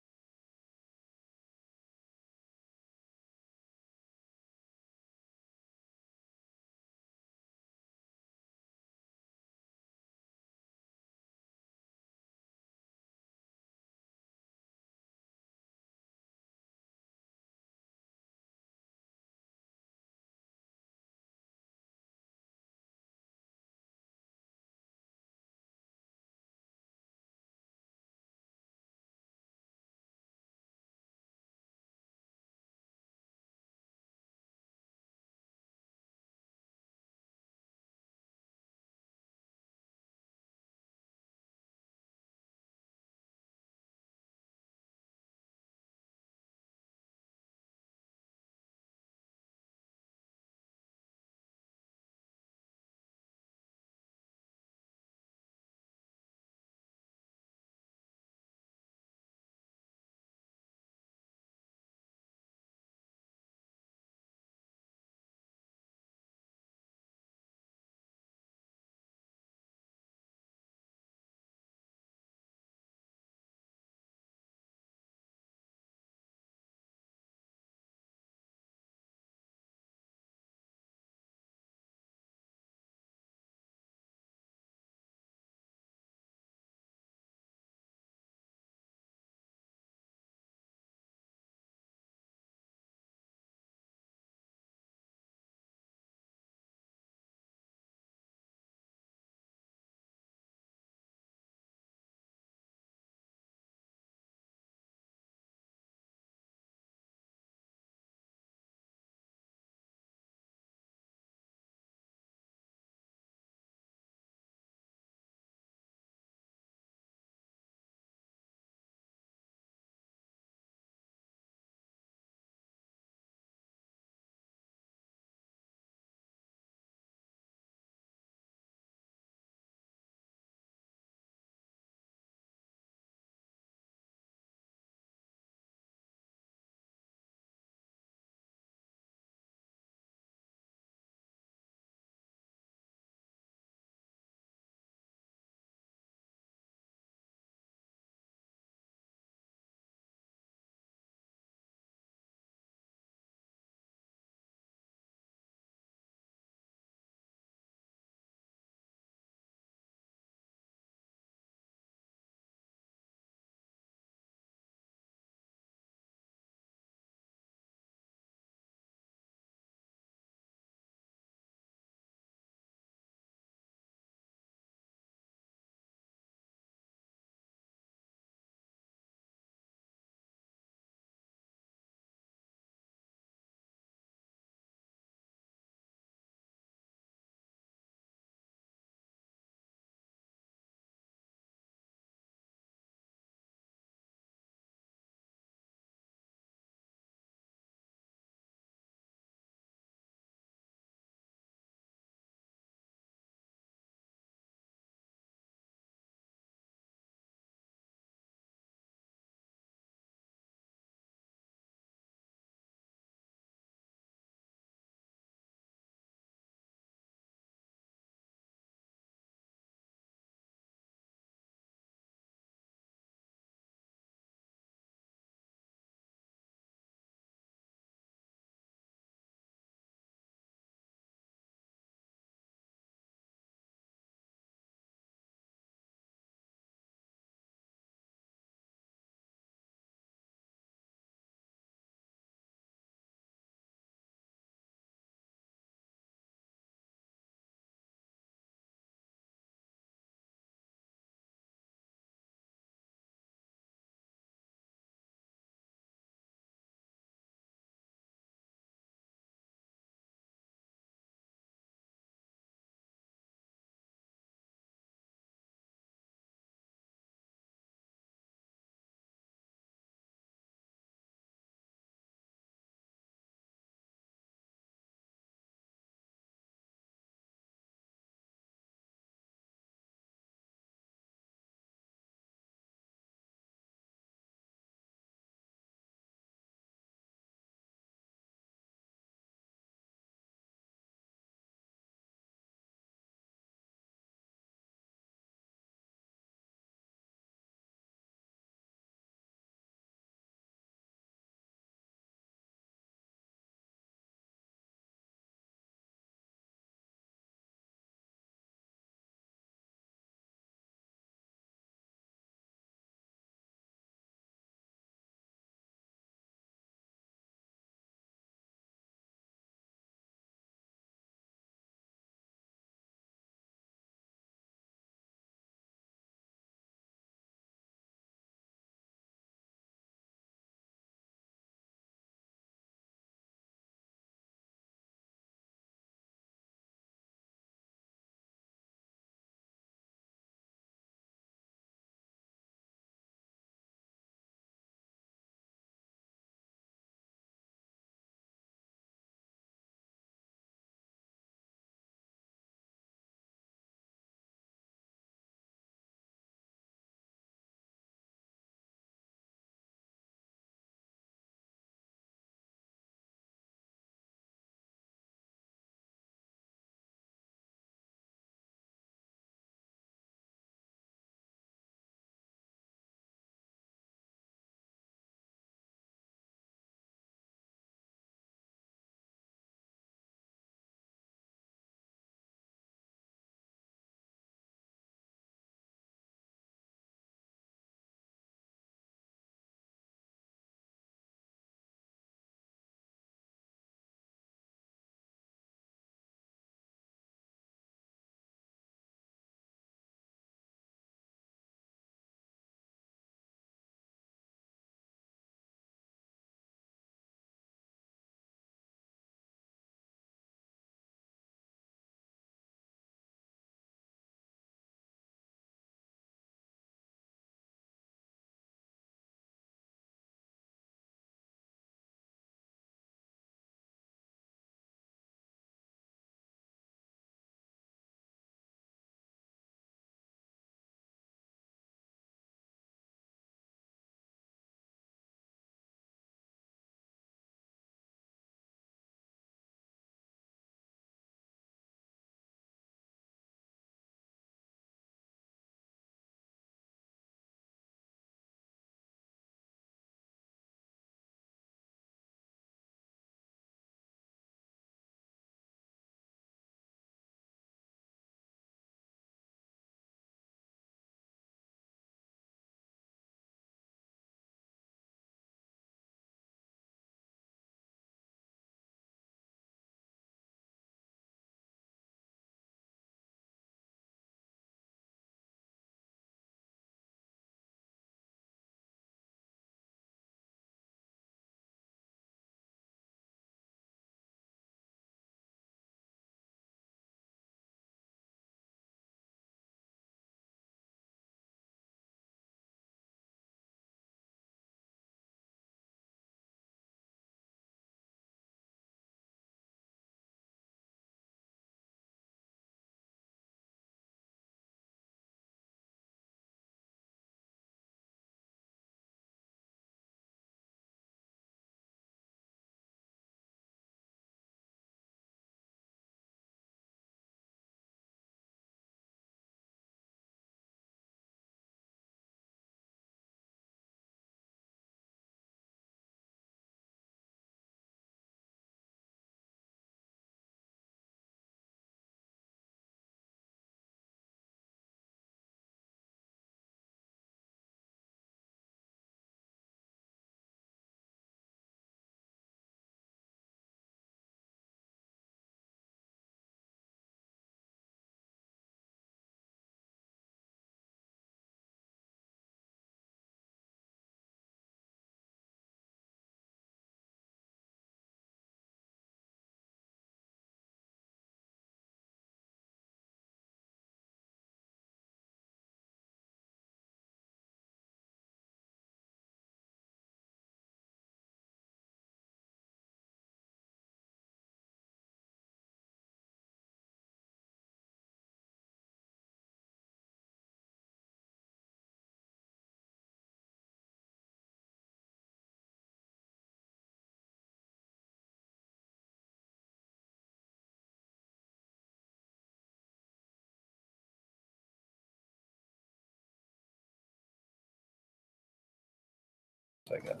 like that.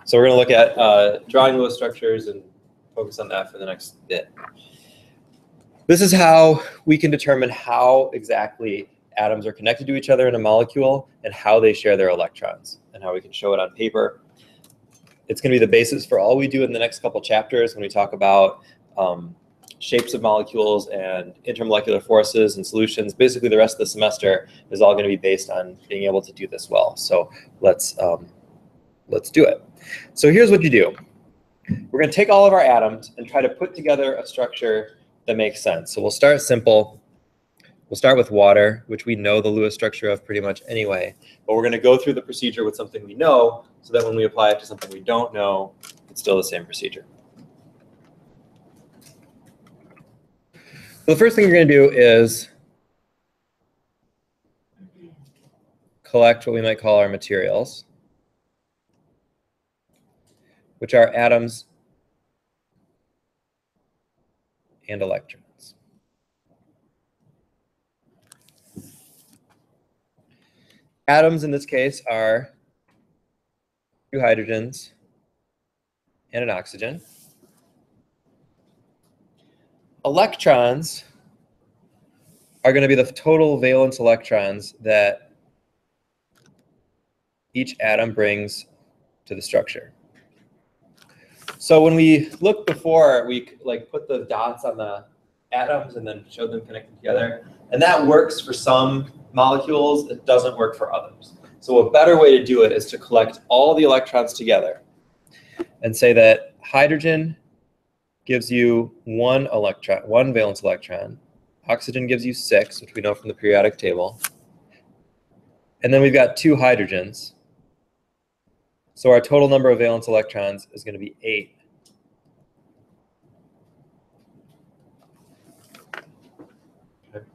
So we're going to look at drawing Lewis structures and focus on that for the next bit. This is how we can determine how exactly atoms are connected to each other in a molecule and how they share their electrons and how we can show it on paper. It's going to be the basis for all we do in the next couple chapters when we talk about shapes of molecules and intermolecular forces and solutions. Basically, the rest of the semester is all going to be based on being able to do this well. So let's do it. So here's what you do. We're going to take all of our atoms and try to put together a structure that makes sense. So we'll start simple. We'll start with water, which we know the Lewis structure of pretty much anyway. But we're going to go through the procedure with something we know so that when we apply it to something we don't know, it's still the same procedure. So the first thing you're going to do is collect what we might call our materials, which are atoms and electrons. Atoms in this case are 2 hydrogens and an oxygen. Electrons are going to be the total valence electrons that each atom brings to the structure. So when we looked before, we put the dots on the atoms and then showed them connected together. And that works for some molecules. It doesn't work for others. So a better way to do it is to collect all the electrons together and say that hydrogen gives you 1 valence electron. Oxygen gives you 6, which we know from the periodic table. And then we've got 2 hydrogens. So our total number of valence electrons is going to be 8. Okay.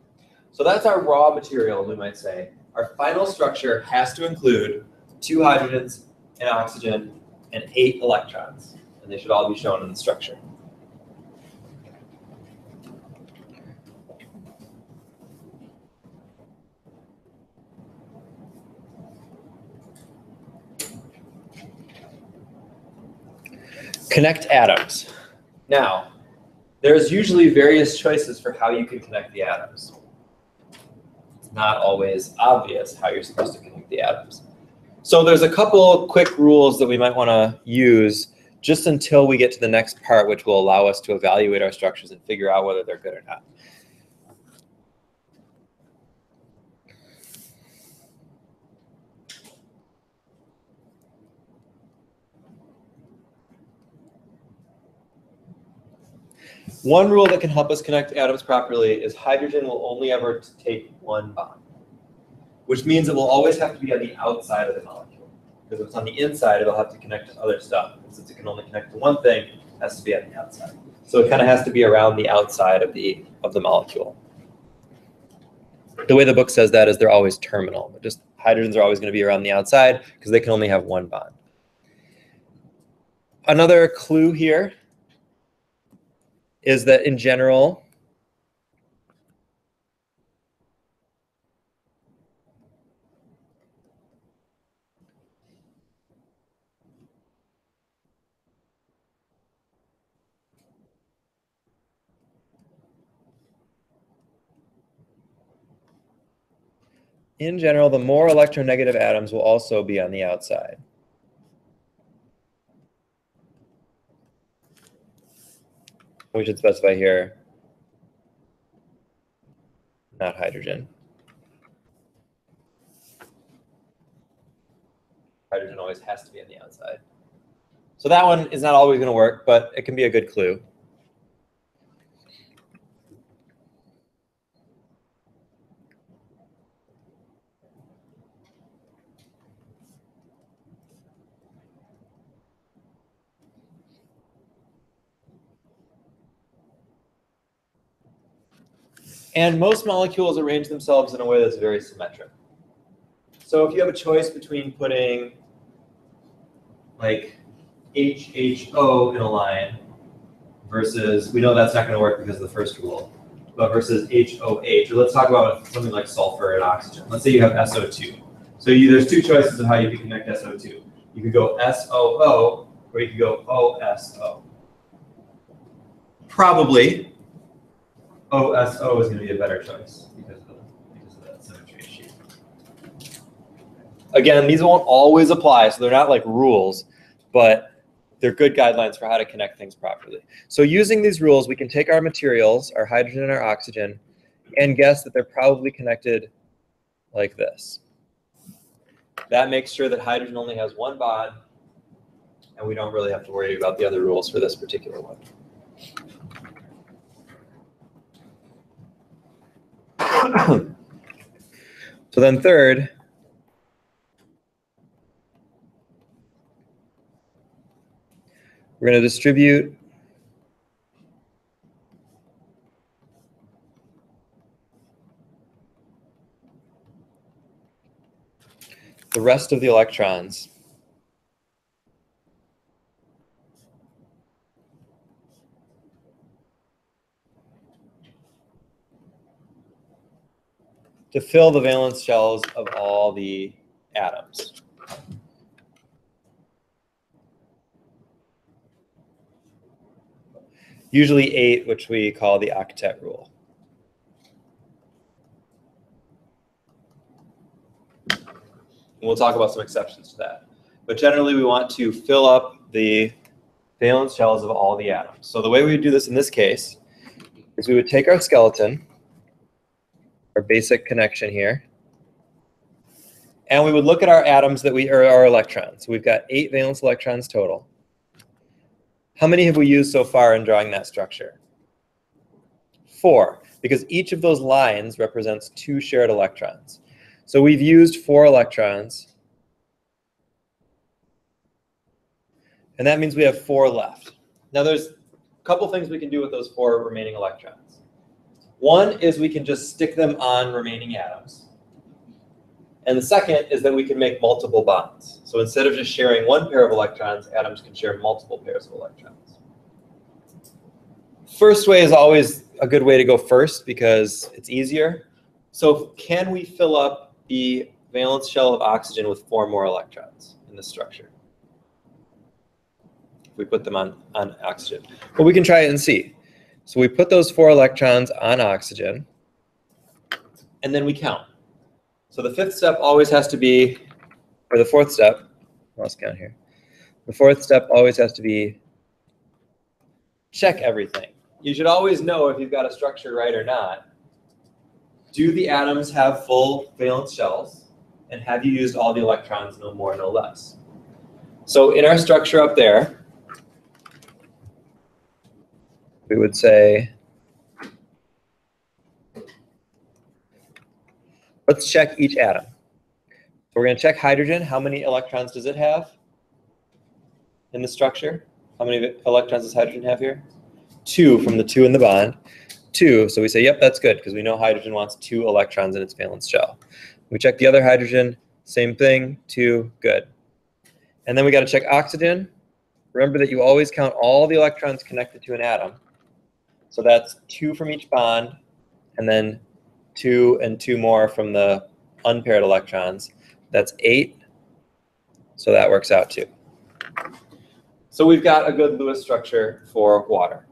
So that's our raw material, we might say. Our final structure has to include 2 hydrogens, an oxygen, and 8 electrons. And they should all be shown in the structure. Connect atoms. Now, there's usually various choices for how you can connect the atoms. It's not always obvious how you're supposed to connect the atoms. So there's a couple quick rules that we might want to use just until we get to the next part, which will allow us to evaluate our structures and figure out whether they're good or not. One rule that can help us connect atoms properly is hydrogen will only ever take 1 bond, which means it will always have to be on the outside of the molecule. Because if it's on the inside, it'll have to connect to other stuff. And since it can only connect to one thing, it has to be on the outside. So it kind of has to be around the outside of the molecule. The way the book says that is they're always terminal. But just hydrogens are always going to be around the outside because they can only have 1 bond. Another clue here is that in general, the more electronegative atoms will also be on the outside. We should specify here, not hydrogen. Hydrogen always has to be on the outside. So that one is not always going to work, but it can be a good clue. And most molecules arrange themselves in a way that's very symmetric. So if you have a choice between putting like HHO in a line versus, we know that's not going to work because of the first rule, but versus HOH, or let's talk about something like sulfur and oxygen. Let's say you have SO2. So there's 2 choices of how you can connect SO2. You could go SOO, or you could go OSO. Probably OSO is going to be a better choice because of that symmetry issue. Again, these won't always apply, so they're not like rules, but they're good guidelines for how to connect things properly. So using these rules, we can take our materials, our hydrogen and our oxygen, and guess that they're probably connected like this. That makes sure that hydrogen only has one bond, and we don't really have to worry about the other rules for this particular one. So then third, we're going to distribute the rest of the electrons to fill the valence shells of all the atoms. Usually 8, which we call the octet rule. And we'll talk about some exceptions to that. But generally, we want to fill up the valence shells of all the atoms. So the way we would do this in this case is we would take our skeleton, our basic connection here, and we would look at our atoms that or our electrons. So we've got 8 valence electrons total. How many have we used so far in drawing that structure? 4, because each of those lines represents 2 shared electrons. So we've used 4 electrons, and that means we have 4 left. Now there's a couple things we can do with those 4 remaining electrons. One is we can just stick them on remaining atoms. And the second is that we can make multiple bonds. So instead of just sharing one pair of electrons, atoms can share multiple pairs of electrons. First way is always a good way to go first because it's easier. So can we fill up the valence shell of oxygen with 4 more electrons in this structure? If we put them on oxygen. Well, we can try it and see. So we put those 4 electrons on oxygen, and then we count. So the 5th step always has to be, or the 4th step, let's count here. The 4th step always has to be check everything. You should always know if you've got a structure right or not. Do the atoms have full valence shells? And have you used all the electrons, no more, no less? So in our structure up there, we would say, let's check each atom. So we're going to check hydrogen. How many electrons does it have in the structure? How many electrons does hydrogen have here? 2 from the 2 in the bond. 2, so we say, yep, that's good, because we know hydrogen wants 2 electrons in its valence shell. We check the other hydrogen, same thing, 2, good. And then we got to check oxygen. Remember that you always count all the electrons connected to an atom. So that's 2 from each bond, and then 2 and 2 more from the unpaired electrons. That's 8, so that works out too. So we've got a good Lewis structure for water.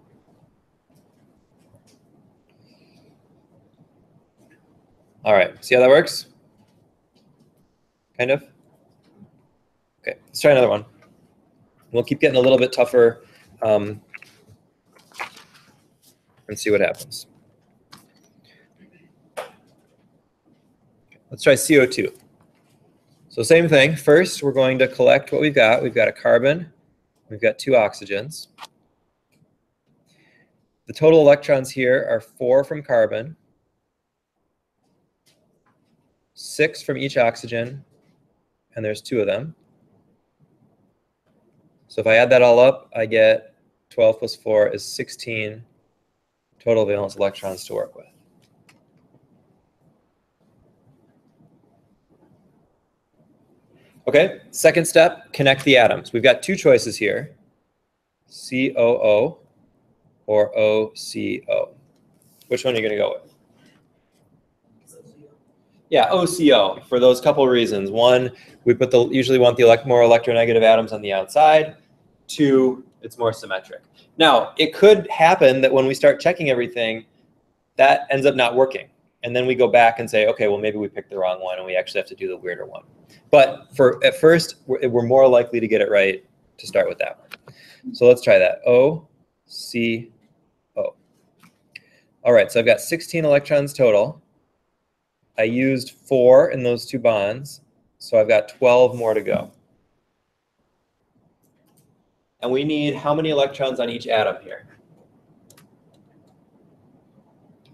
All right, see how that works? Kind of? Okay, let's try another one. We'll keep getting a little bit tougher and see what happens. Let's try CO2. So same thing. First, we're going to collect what we've got. We've got a carbon. We've got 2 oxygens. The total electrons here are 4 from carbon, 6 from each oxygen, and there's 2 of them. So if I add that all up, I get 12 plus 4 is 16 total valence electrons to work with. Okay, second step, connect the atoms. We've got 2 choices here, COO or OCO. Which one are you going to go with? Yeah, OCO for those couple reasons. One, we usually want the more electronegative atoms on the outside. Two, it's more symmetric. Now, it could happen that when we start checking everything, that ends up not working. And then we go back and say, okay, well, maybe we picked the wrong one and we actually have to do the weirder one. But at first, we're more likely to get it right to start with that one. So let's try that. O, C, O. All right, so I've got 16 electrons total. I used 4 in those 2 bonds, so I've got 12 more to go. And we need how many electrons on each atom here?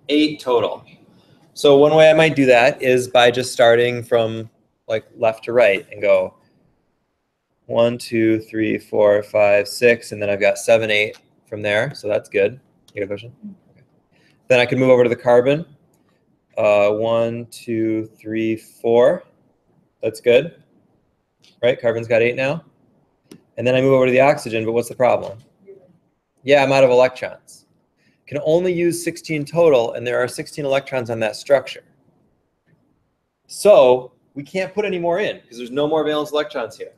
8 total. So one way I might do that is by just starting from like left to right and go 1, 2, 3, 4, 5, 6, and then I've got 7, 8 from there. So that's good. You got a question? Okay. Then I can move over to the carbon. 1, 2, 3, 4. That's good. Right? Carbon's got 8 now. And then I move over to the oxygen, but what's the problem? Yeah, I'm out of electrons. Can only use 16 total, and there are 16 electrons on that structure. So we can't put any more in because there's no more valence electrons here.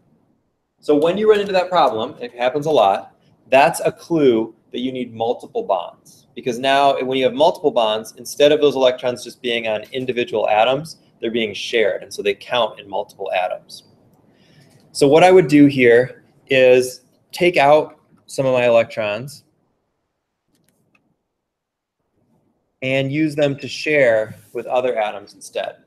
So when you run into that problem, it happens a lot, that's a clue that you need multiple bonds. Because now when you have multiple bonds, instead of those electrons just being on individual atoms, they're being shared, and so they count in multiple atoms. So what I would do here is take out some of my electrons and use them to share with other atoms instead.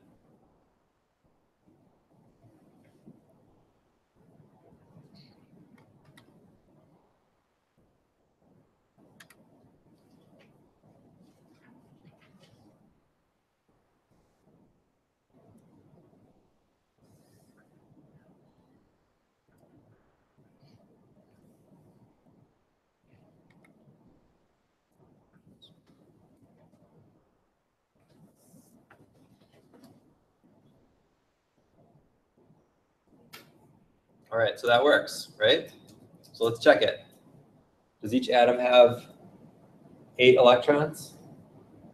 All right, so that works, right? So let's check it. Does each atom have 8 electrons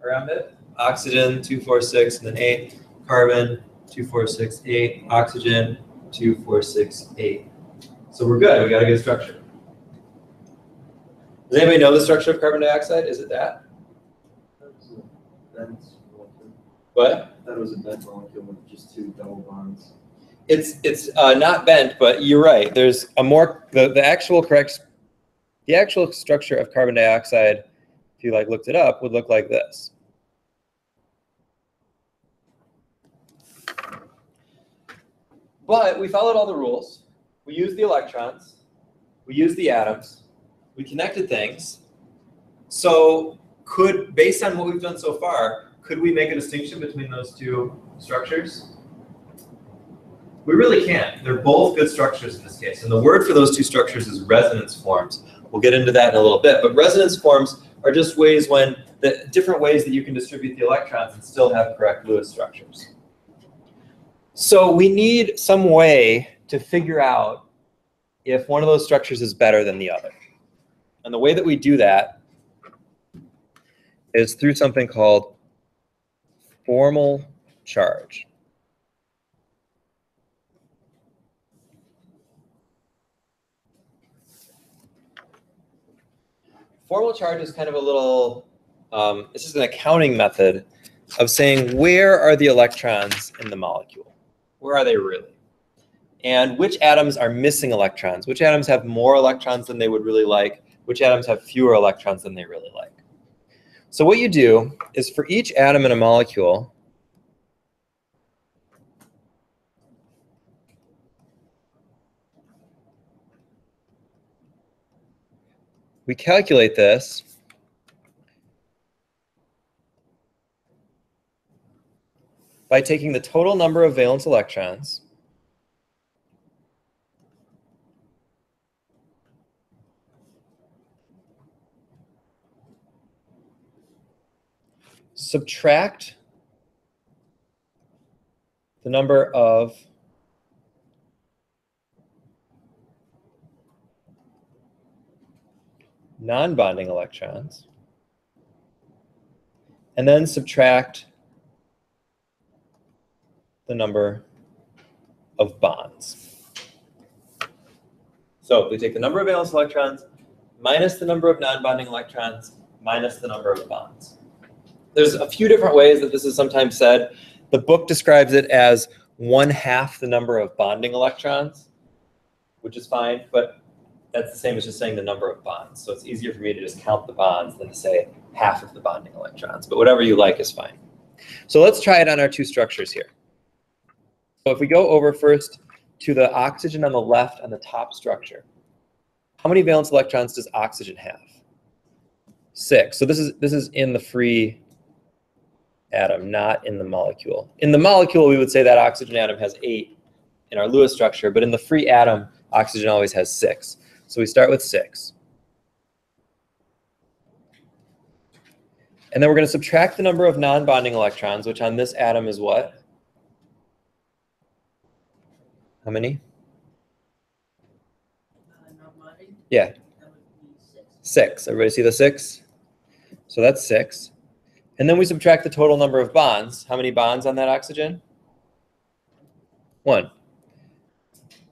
around it? Oxygen, 2, 4, 6, and then 8. Carbon, 2, 4, 6, 8. Oxygen, 2, 4, 6, 8. So we're good. We got a good structure. Does anybody know the structure of carbon dioxide? Is it that? That was a bent molecule. What? That was a bent molecule with just 2 double bonds. It's not bent, but you're right. There's a more the actual structure of carbon dioxide, if you like looked it up, would look like this. But we followed all the rules. We used the electrons. We used the atoms. We connected things. So based on what we've done so far, could we make a distinction between those 2 structures? We really can't. They're both good structures in this case. And the word for those 2 structures is resonance forms. We'll get into that in a little bit. But resonance forms are just different ways that you can distribute the electrons and still have correct Lewis structures. So we need some way to figure out if one of those structures is better than the other. And the way that we do that is through something called formal charge. Formal charge is kind of a little, it's just an accounting method of saying where are the electrons in the molecule? Where are they really? And which atoms are missing electrons? Which atoms have more electrons than they would really like? Which atoms have fewer electrons than they really like? So what you do is for each atom in a molecule, we calculate this by taking the total number of valence electrons subtract the number of non-bonding electrons, and then subtract the number of bonds. So we take the number of valence electrons minus the number of non-bonding electrons minus the number of bonds. There's a few different ways that this is sometimes said. The book describes it as 1/2 the number of bonding electrons, which is fine, but that's the same as just saying the number of bonds. So it's easier for me to just count the bonds than to say half of the bonding electrons, but whatever you like is fine. So let's try it on our two structures here. So if we go over first to the oxygen on the left on the top structure, how many valence electrons does oxygen have? 6. So this is in the free atom, not in the molecule. In the molecule, we would say that oxygen atom has 8 in our Lewis structure, but in the free atom, oxygen always has 6. So we start with 6. And then we're going to subtract the number of non-bonding electrons, which on this atom is what? How many? Non-bonding, Yeah, that would be 6. 6. Everybody see the 6? So that's 6. And then we subtract the total number of bonds. How many bonds on that oxygen? 1.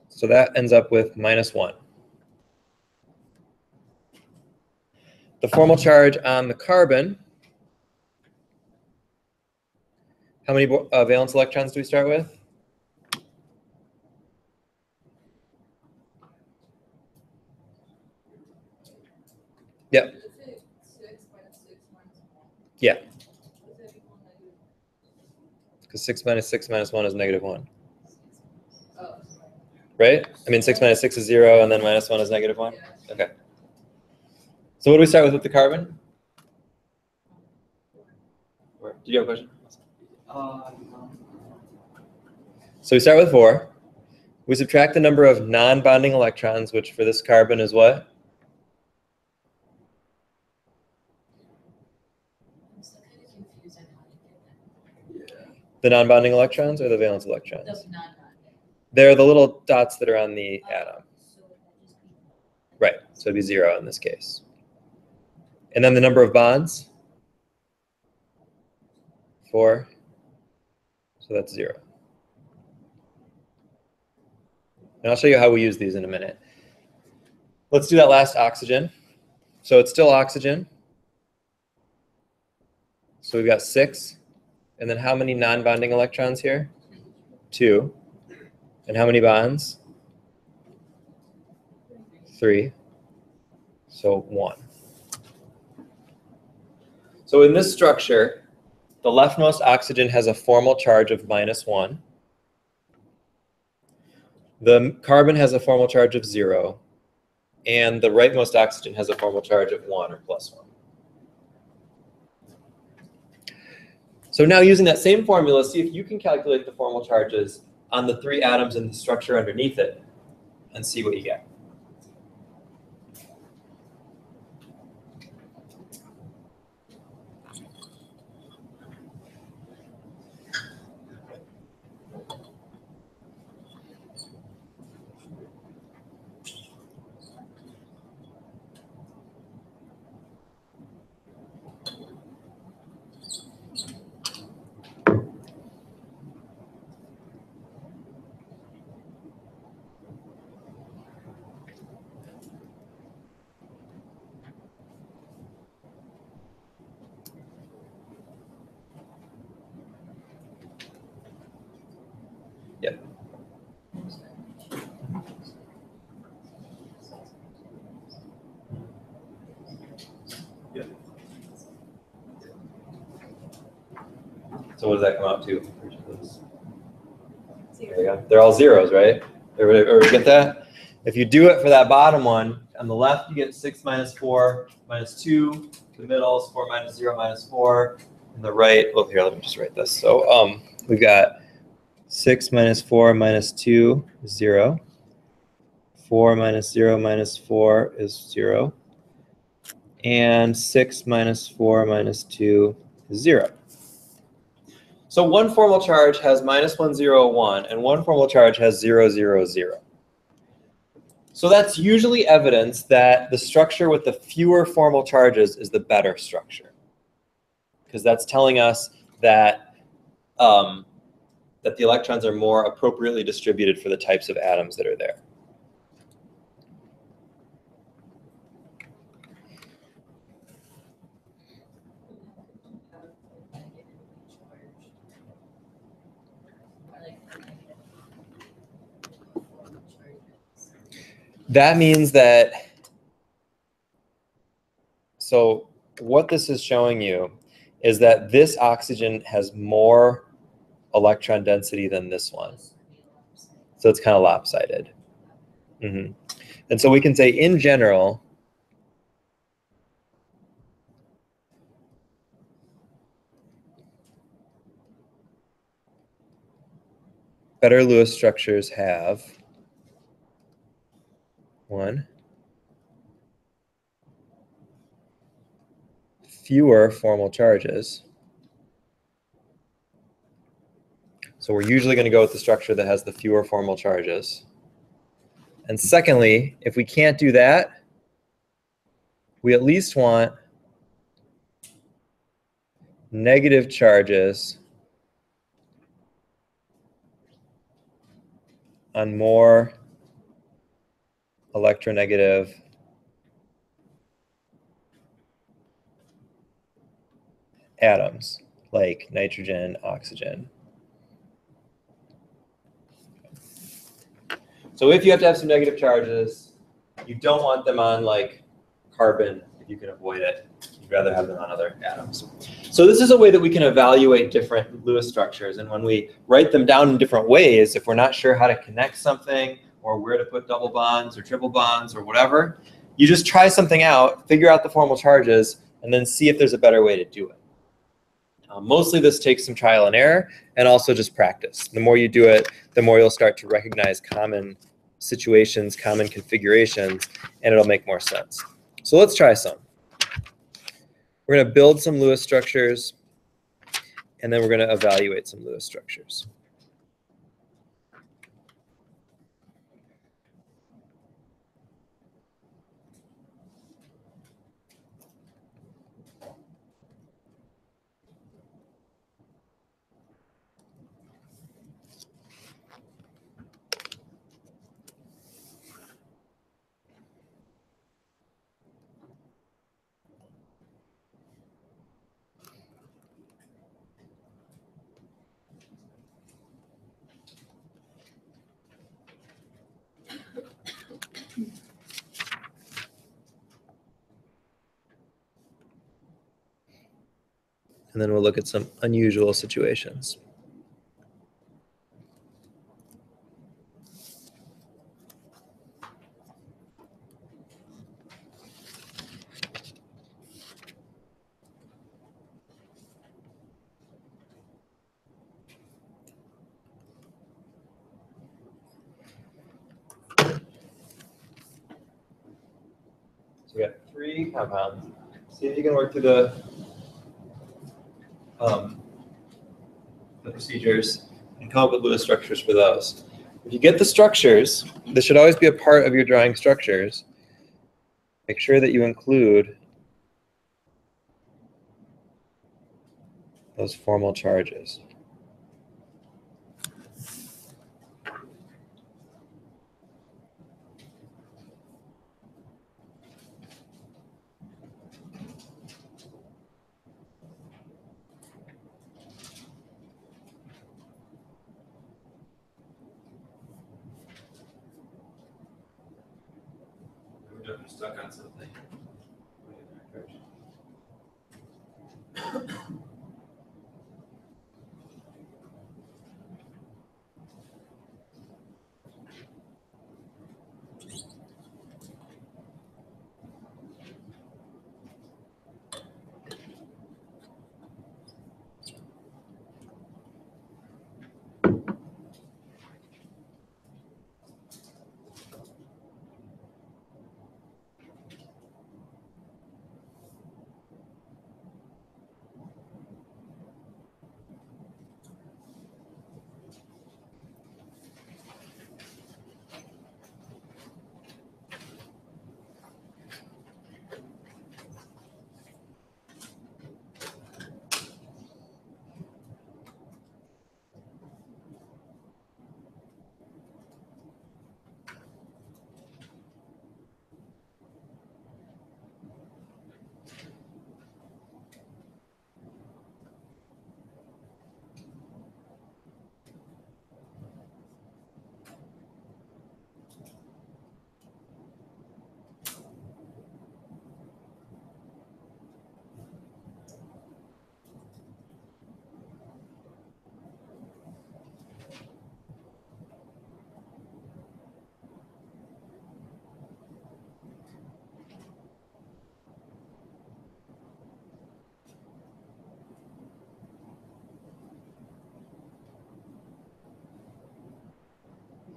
So that ends up with -1. The formal charge on the carbon, how many valence electrons do we start with? Yep. Yeah. Because 6 minus 6 minus 1 is -1. Right? I mean, 6 minus 6 is 0, and then -1 is -1? Okay. So what do we start with the carbon? Did you have a question? So we start with 4. We subtract the number of non-bonding electrons, which for this carbon is what? I'm still kind of confused on how to get that. The non-bonding electrons or the valence electrons? The non-bonding. They're the little dots that are on the atom. So would that just be Right, so it'd be 0 in this case. And then the number of bonds? 4. So that's 0. And I'll show you how we use these in a minute. Let's do that last oxygen. So it's still oxygen. So we've got 6. And then how many non-bonding electrons here? 2. And how many bonds? 3. So 1. So in this structure, the leftmost oxygen has a formal charge of -1. The carbon has a formal charge of 0. And the rightmost oxygen has a formal charge of 1 or +1. So now using that same formula, see if you can calculate the formal charges on the 3 atoms in the structure underneath it and see what you get. Yep. So what does that come out to? There you go. They're all zeros, right? Everybody get that? If you do it for that bottom one, on the left you get 6 minus 4 minus 2. The middle is 4 minus 0 minus 4. And the right, well, here, let me just write this. So we've got 6 minus 4 minus 2 is 0. 4 minus 0 minus 4 is 0. And 6 minus 4 minus 2 is 0. So one formal charge has -1, 0, 1, and one formal charge has 0, 0, 0. So that's usually evidence that the structure with the fewer formal charges is the better structure, because that's telling us that that the electrons are more appropriately distributed for the types of atoms that are there. That means that, so what this is showing you is that this oxygen has more electron density than this one. So it's kind of lopsided. And so we can say in general, better Lewis structures have one, fewer formal charges. So we're usually going to go with the structure that has the fewer formal charges. And secondly, if we can't do that, we at least want negative charges on more electronegative atoms, like nitrogen, oxygen. So if you have to have some negative charges, you don't want them on like carbon if you can avoid it. You'd rather have them on other atoms. So this is a way that we can evaluate different Lewis structures. And when we write them down in different ways, if we're not sure how to connect something or where to put double bonds or triple bonds or whatever, you just try something out, figure out the formal charges, and then see if there's a better way to do it. Mostly this takes some trial and error and also just practice. The more you do it, the more you'll start to recognize common situations, common configurations, and it'll make more sense. So let's try some. We're going to build some Lewis structures, and then we're going to evaluate some Lewis structures. And then we'll look at some unusual situations. So we got 3 compounds. See if you can work through the procedures and come up with Lewis structures for those. If you get the structures, this should always be a part of your drawing structures. Make sure that you include those formal charges. We're stuck on something.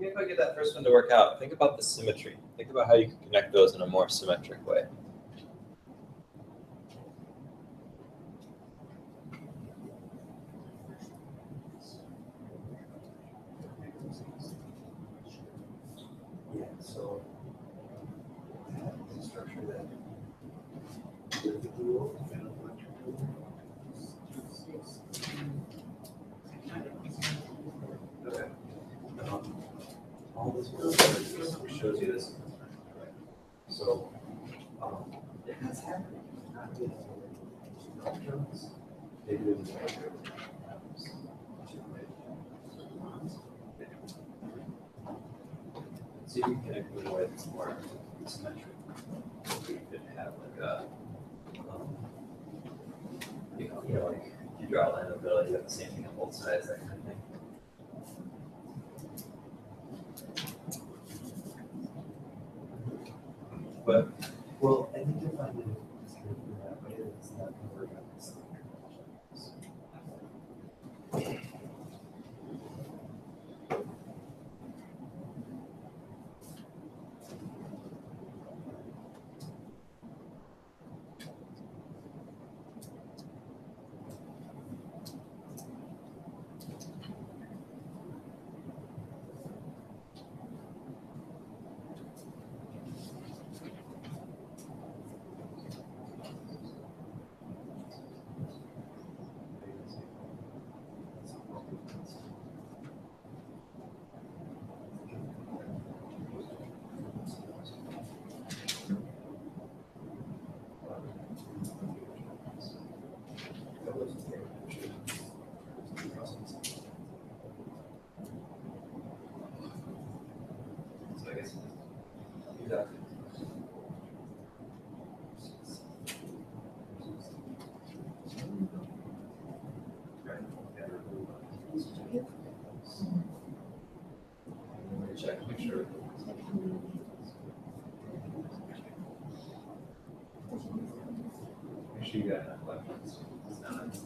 Even if I get that first one to work out, think about the symmetry. Think about how you can connect those in a more symmetric way. Yeah, so the structure that okay. All this work shows you this. So it has happened. Not with electrons. They do this so you can connect in a way that's more symmetric. You could have like a, like you draw a line of middle, you have the same thing on both sides, that kind of thing. But well, I think you'll find that it's going to be that way. It's not going to work out this So I guess exactly. Right. Check, make sure. Make sure you got enough electrons. It's not.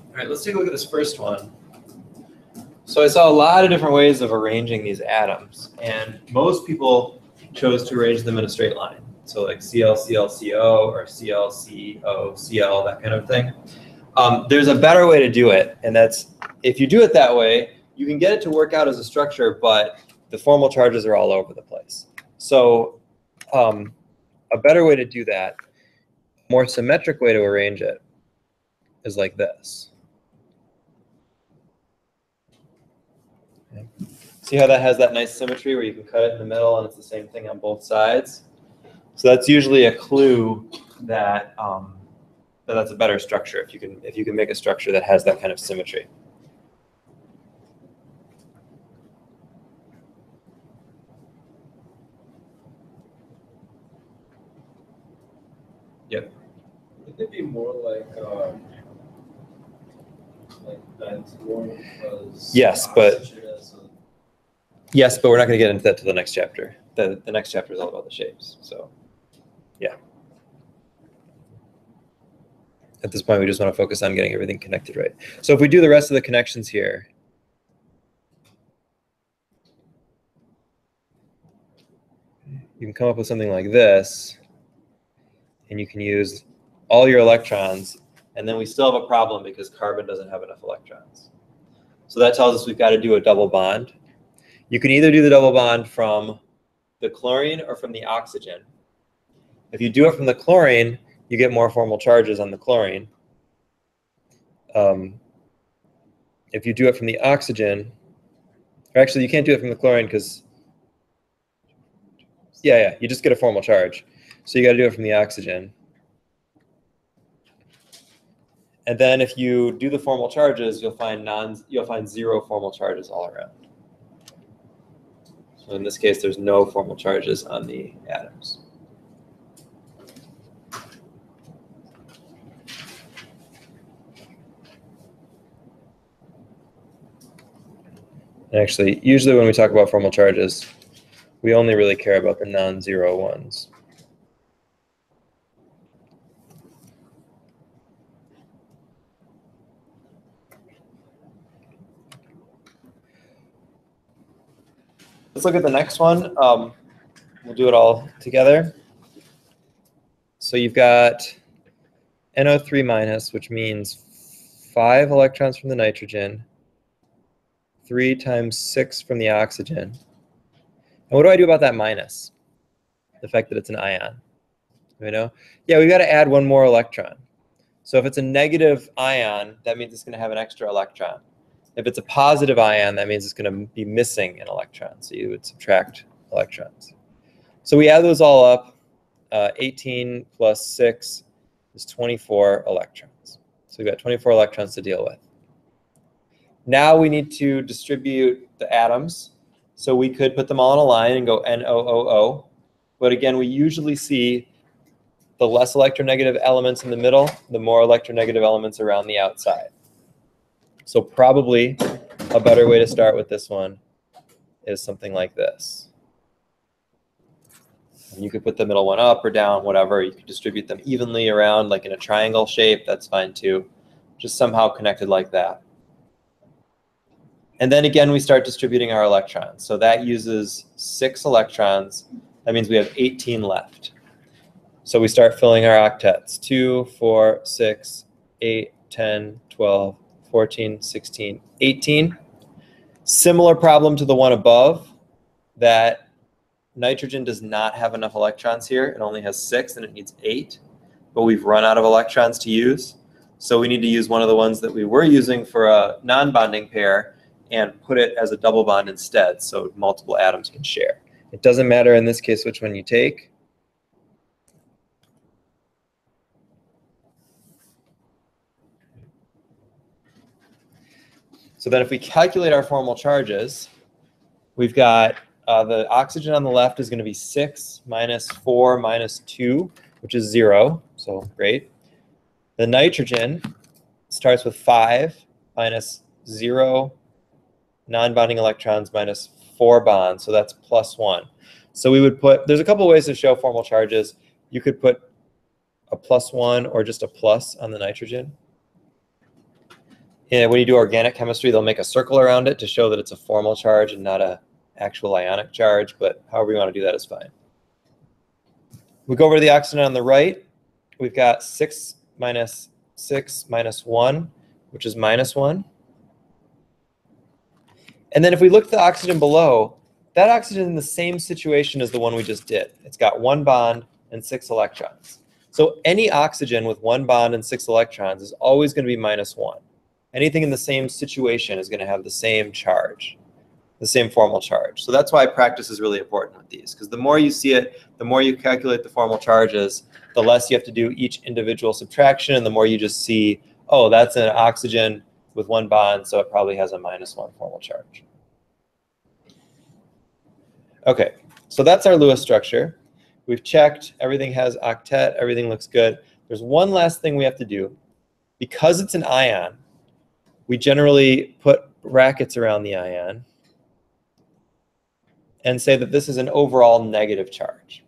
All right, let's take a look at this first one. So I saw a lot of different ways of arranging these atoms, and most people chose to arrange them in a straight line. So like Cl, Cl, Co, or Cl, Co, Cl, that kind of thing. There's a better way to do it, and that's if you do it that way, you can get it to work out as a structure, but the formal charges are all over the place. So a better way to do that, a more symmetric way to arrange it, is like this. Okay. See how that has that nice symmetry where you can cut it in the middle and it's the same thing on both sides? So that's usually a clue that, that that's a better structure if you can make a structure that has that kind of symmetry. Yep. Would it be more like bent more because Yes, but oxygen is a- yes, but we're not going to get into that till the next chapter. The next chapter is all about the shapes. So, yeah. At this point, we just want to focus on getting everything connected right. So if we do the rest of the connections here, you can come up with something like this, and you can use all your electrons, and then we still have a problem because carbon doesn't have enough electrons. So that tells us we've got to do a double bond. You can either do the double bond from the chlorine or from the oxygen. If you do it from the chlorine, you get more formal charges on the chlorine. If you do it from the oxygen, or actually you can't do it from the chlorine because, yeah, you just get a formal charge. So you got to do it from the oxygen. And then if you do the formal charges, you'll find zero formal charges all around. So in this case, there's no formal charges on the atoms. And actually, usually when we talk about formal charges, we only really care about the non-zero ones. Let's look at the next one. We'll do it all together. So you've got NO3 minus, which means 5 electrons from the nitrogen, 3 times 6 from the oxygen. And what do I do about that minus? The fact that it's an ion. You know? Yeah, we've got to add one more electron. So if it's a negative ion, that means it's going to have an extra electron. If it's a positive ion, that means it's going to be missing an electron. So you would subtract electrons. So we add those all up. 18 plus 6 is 24 electrons. So we've got 24 electrons to deal with. Now we need to distribute the atoms. So we could put them all in a line and go NOOO. But again, we usually see the less electronegative elements in the middle, the more electronegative elements around the outside. So probably a better way to start with this one is something like this. And you could put the middle one up or down, whatever. You could distribute them evenly around, like in a triangle shape. That's fine too. Just somehow connected like that. And then again, we start distributing our electrons. So that uses 6 electrons. That means we have 18 left. So we start filling our octets. 2, 4, 6, 8, 10, 12, 14, 16, 18. Similar problem to the one above, that nitrogen does not have enough electrons here. It only has 6 and it needs 8. But we've run out of electrons to use. So we need to use one of the ones that we were using for a non-bonding pair and put it as a double bond instead so multiple atoms can share. It doesn't matter in this case which one you take. So then if we calculate our formal charges, we've got the oxygen on the left is going to be 6 minus 4 minus 2, which is 0. So great. The nitrogen starts with 5 minus 0 non-bonding electrons minus 4 bonds. So that's plus 1. So we would put, there's a couple ways to show formal charges. You could put a plus 1 or just a plus on the nitrogen. And when you do organic chemistry, they'll make a circle around it to show that it's a formal charge and not a actual ionic charge, but however you want to do that is fine. We go over to the oxygen on the right. We've got 6 minus 1, which is minus 1. And then if we look at the oxygen below, that oxygen is in the same situation as the one we just did. It's got 1 bond and 6 electrons. So any oxygen with 1 bond and 6 electrons is always going to be minus 1. Anything in the same situation is going to have the same charge, the same formal charge. So that's why practice is really important with these, because the more you see it, the more you calculate the formal charges, the less you have to do each individual subtraction, and the more you just see, oh, that's an oxygen with 1 bond, so it probably has a minus 1 formal charge. Okay, so that's our Lewis structure. We've checked, everything has octet, everything looks good. There's one last thing we have to do. Because it's an ion, we generally put brackets around the ion and say that this is an overall negative charge.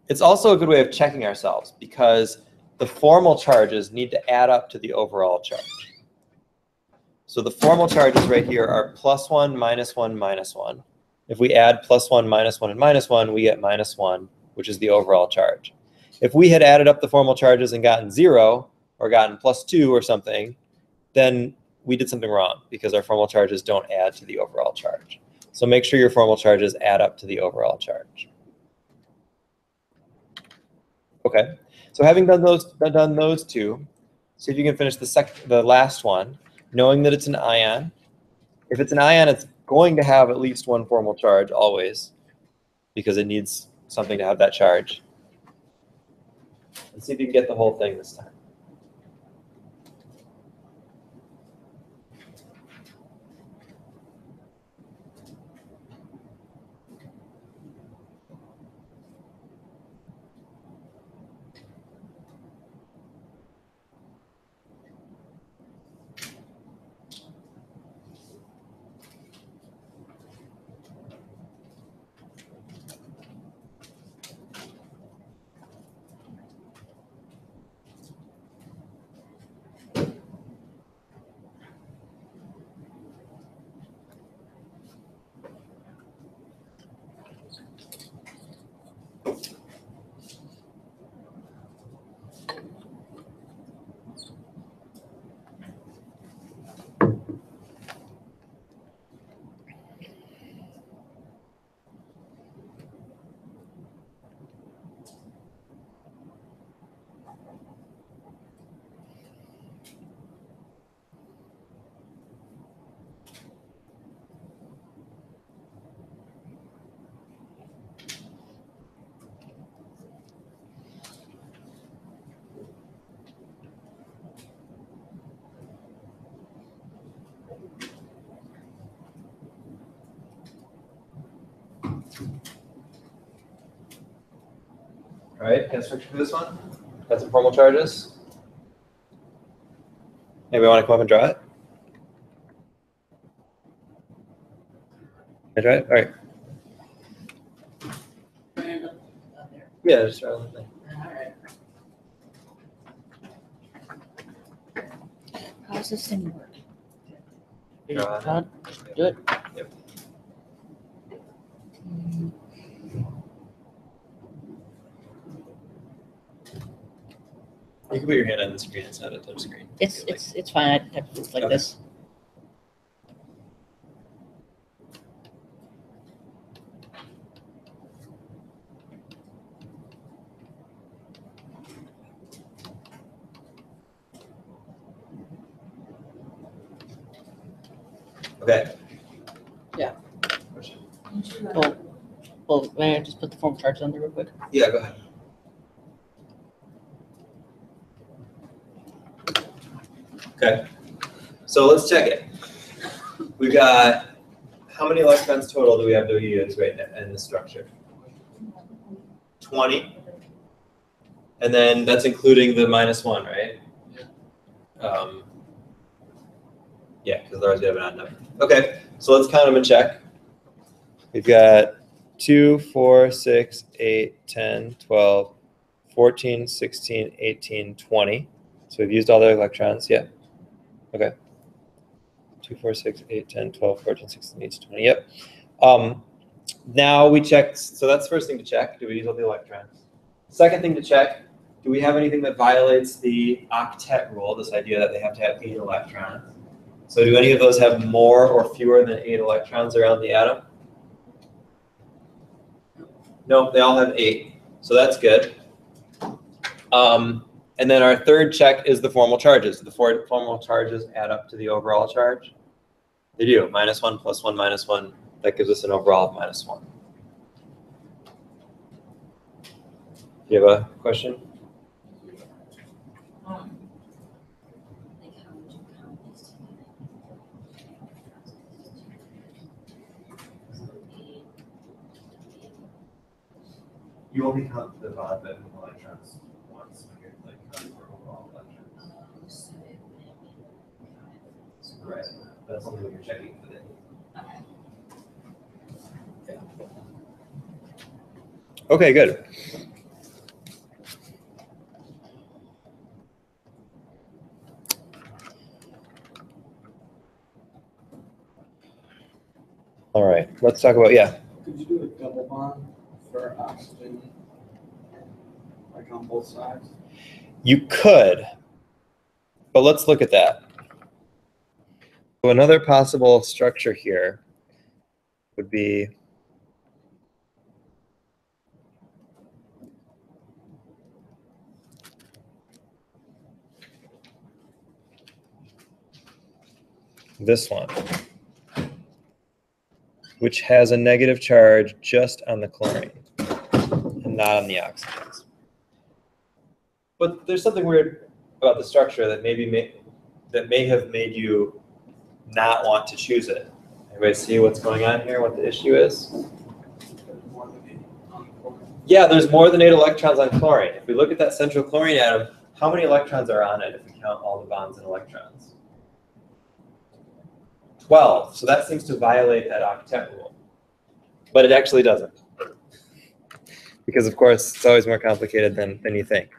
It's also a good way of checking ourselves because the formal charges need to add up to the overall charge. So the formal charges right here are plus 1, minus 1, minus 1. If we add plus 1, minus 1, and minus 1, we get minus 1, which is the overall charge. If we had added up the formal charges and gotten 0 or gotten plus 2 or something, then we did something wrong because our formal charges don't add to the overall charge. So make sure your formal charges add up to the overall charge. Okay, so having done those two, see if you can finish the last one, knowing that it's an ion. If it's an ion, it's going to have at least 1 formal charge always because it needs something to have that charge. Let's see if you can get the whole thing this time. All right, gas structure for this one. Got some formal charges. Anybody want to come up and draw it? Can I draw it? All right. Yeah, just draw the thing. All right. How does this thing work? Draw it. Rod, do it. Yep. You can put your hand on the screen. It's not a touch screen. It's fine. I have to like Okay. this. Okay. Yeah. Question? Well, may I just put the form charges on there real quick? Yeah, go ahead. Okay. So let's check it. We've got, how many electrons total do we have to use right now in the structure? 20. And then that's including the -1, right? Yeah, because otherwise we have an odd number. Okay, so let's count them and check. We've got 2, 4, 6, 8, 10, 12, 14, 16, 18, 20. So we've used all the electrons, yeah. Okay. 2, 4, 6, 8, 10, 12, 14, 16, 18, 20, yep. Now we check, so that's the first thing to check. Do we use all the electrons? Second thing to check, do we have anything that violates the octet rule, this idea that they have to have 8 electrons? So do any of those have more or fewer than 8 electrons around the atom? No, they all have 8. So that's good. And then our third check is the formal charges. The 4 formal charges add up to the overall charge. They do. -1 + 1 -1. That gives us an overall of -1. Do you have a question? Like how would you count these together? You only count the bond of electrons once when you're like counting for overall electrons. So it wouldn't be 5. Right. That's only when you're checking for the. Okay. Okay, good. All right, let's talk about, yeah. Could you do a double bond for oxygen, like on both sides? You could, but let's look at that. So another possible structure here would be this one, which has a negative charge just on the chlorine and not on the oxygens. But there's something weird about the structure that may have made you not want to choose it. Everybody see what's going on here, what the issue is? More than 8 on the chlorine. Yeah, there's more than 8 electrons on chlorine. If we look at that central chlorine atom, how many electrons are on it if we count all the bonds and electrons? 12. So that seems to violate that octet rule. But it actually doesn't. Because, of course, it's always more complicated than you think.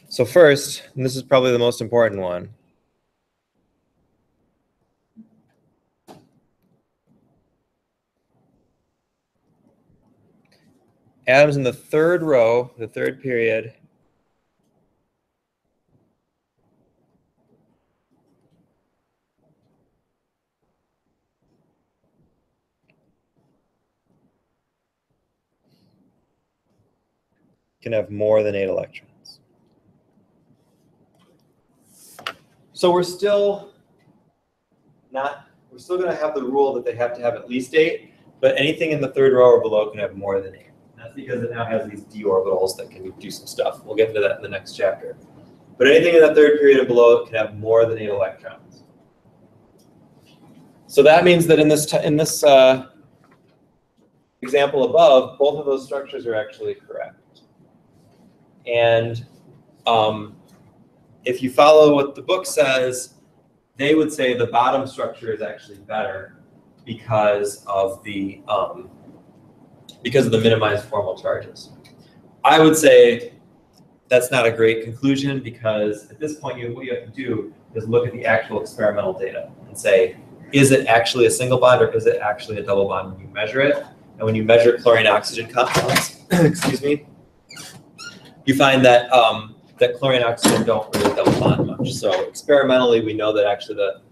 So first, and this is probably the most important one, atoms in the third row, the third period, can have more than 8 electrons. So we're still going to have the rule that they have to have at least 8, but anything in the third row or below can have more than 8. That's because it now has these d orbitals that can do some stuff. We'll get into that in the next chapter. But anything in the third period and below can have more than 8 electrons. So that means that in this example above, both of those structures are actually correct. And if you follow what the book says, they would say the bottom structure is actually better because of the minimized formal charges. I would say that's not a great conclusion, because at this point what you have to do is look at the actual experimental data and say, is it actually a single bond or is it actually a double bond when you measure it? And when you measure chlorine-oxygen compounds, excuse me, you find that that chlorine and oxygen don't really double bond much. So experimentally, we know that actually the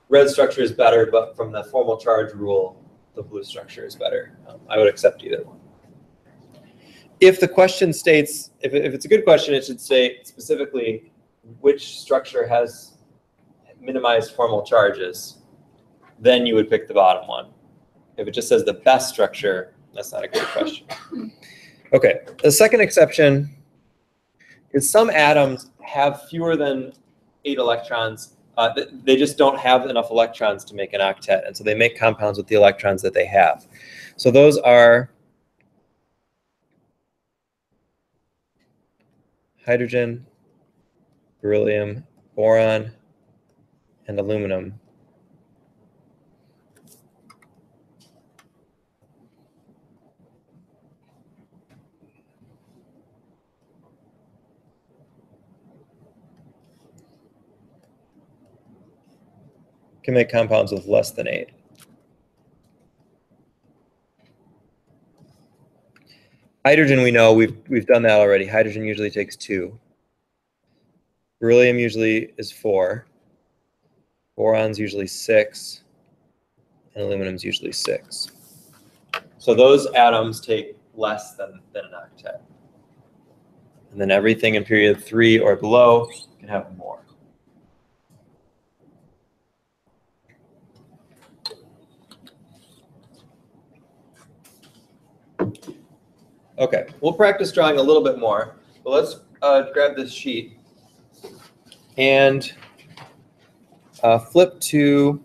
red structure is better, but from the formal charge rule, the blue structure is better. I would accept either one. If the question states, if it's a good question, it should say specifically which structure has minimized formal charges, then you would pick the bottom one. If it just says the best structure, that's not a good question. Okay, the second exception is some atoms have fewer than 8 electrons. They just don't have enough electrons to make an octet, and so they make compounds with the electrons that they have. So those are hydrogen, beryllium, boron, and aluminum. Can make compounds with less than 8. Hydrogen, we know, we've done that already. Hydrogen usually takes 2. Beryllium usually is 4. Boron's usually 6. And aluminum's usually 6. So those atoms take less than an octet. And then everything in period 3 or below can have more. Okay, we'll practice drawing a little bit more, but let's grab this sheet and flip to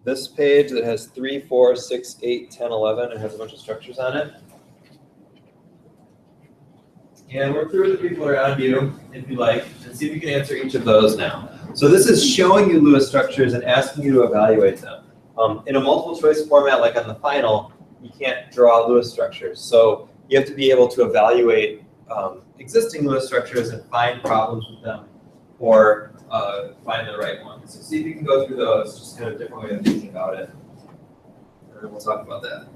this page that has 3, 4, 6, 8, 10, 11, and has a bunch of structures on it. And work through the people around you, if you like, and see if you can answer each of those now. So this is showing you Lewis structures and asking you to evaluate them. In a multiple choice format like on the final, you can't draw Lewis structures. So you have to be able to evaluate existing Lewis structures and find problems with them, or find the right one. So see if you can go through those, just kind of different way of thinking about it. And then we'll talk about that.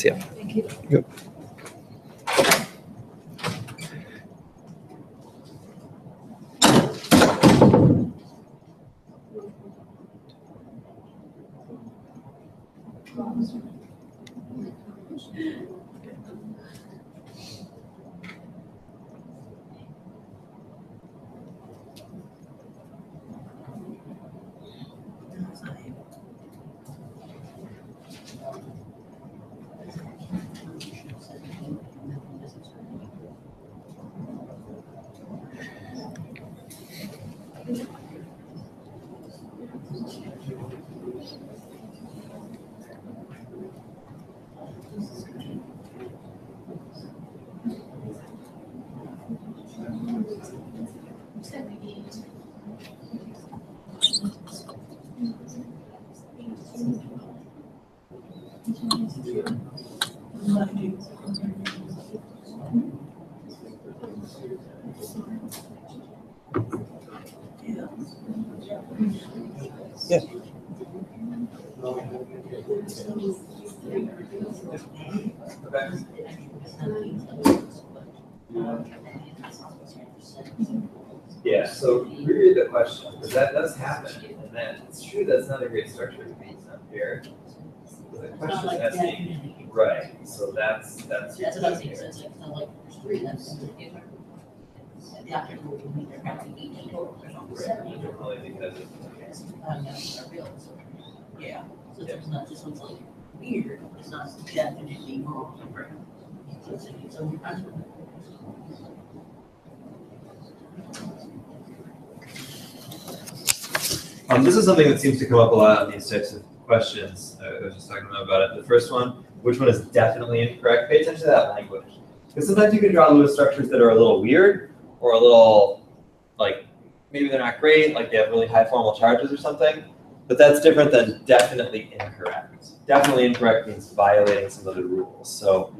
Yeah. Thank you. Yep. Yeah. Yeah, so reread the question, because that does happen, and then it's true that's not a great structure to be up here. The question is asking, right, so that's. That's what I'm saying, so it's like there's three, that's. Yeah. Only because of. Yeah, so it's not, this one's like weird, it's not definitely wrong. So This is something that seems to come up a lot in these types of questions. I was just talking about it. The first one, which one is definitely incorrect? Pay attention to that language. Because sometimes you can draw Lewis structures that are a little weird or a little, like, maybe they're not great, like they have really high formal charges or something. But that's different than definitely incorrect. Definitely incorrect means violating some of the rules. So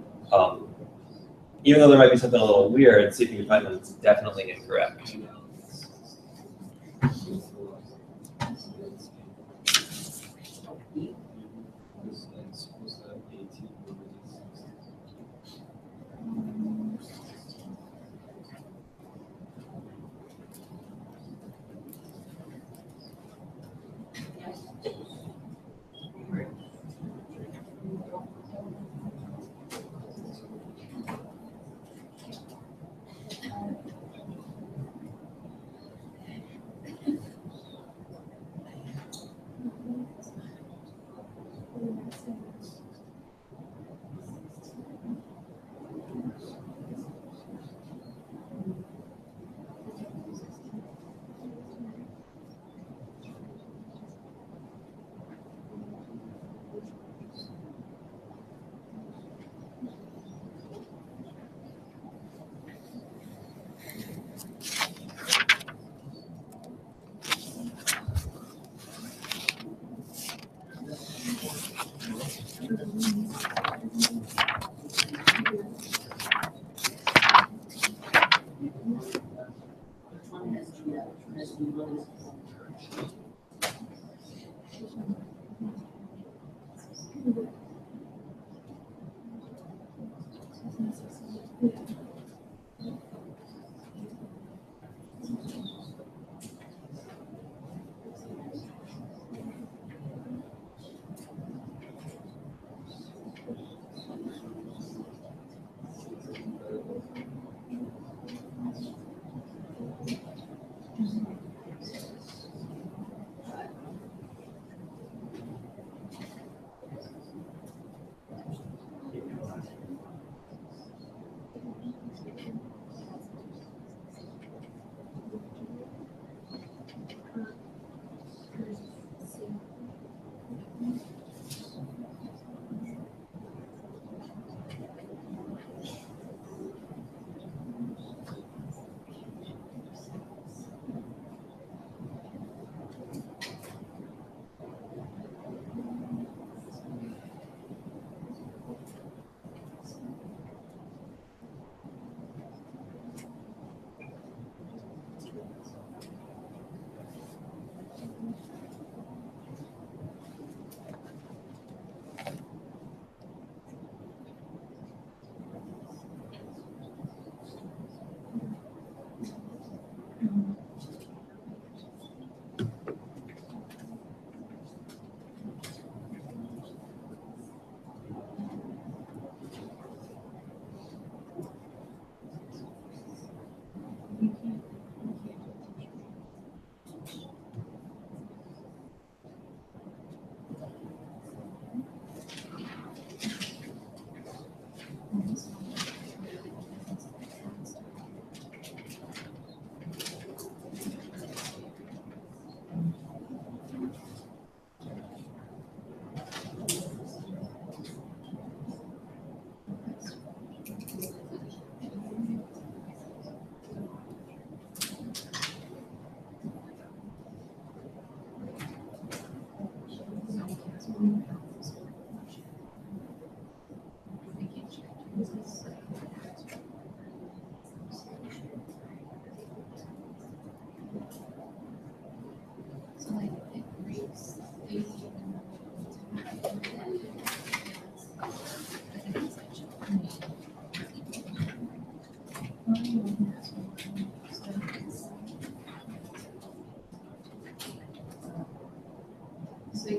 even though there might be something a little weird, see if you can find that it's definitely incorrect.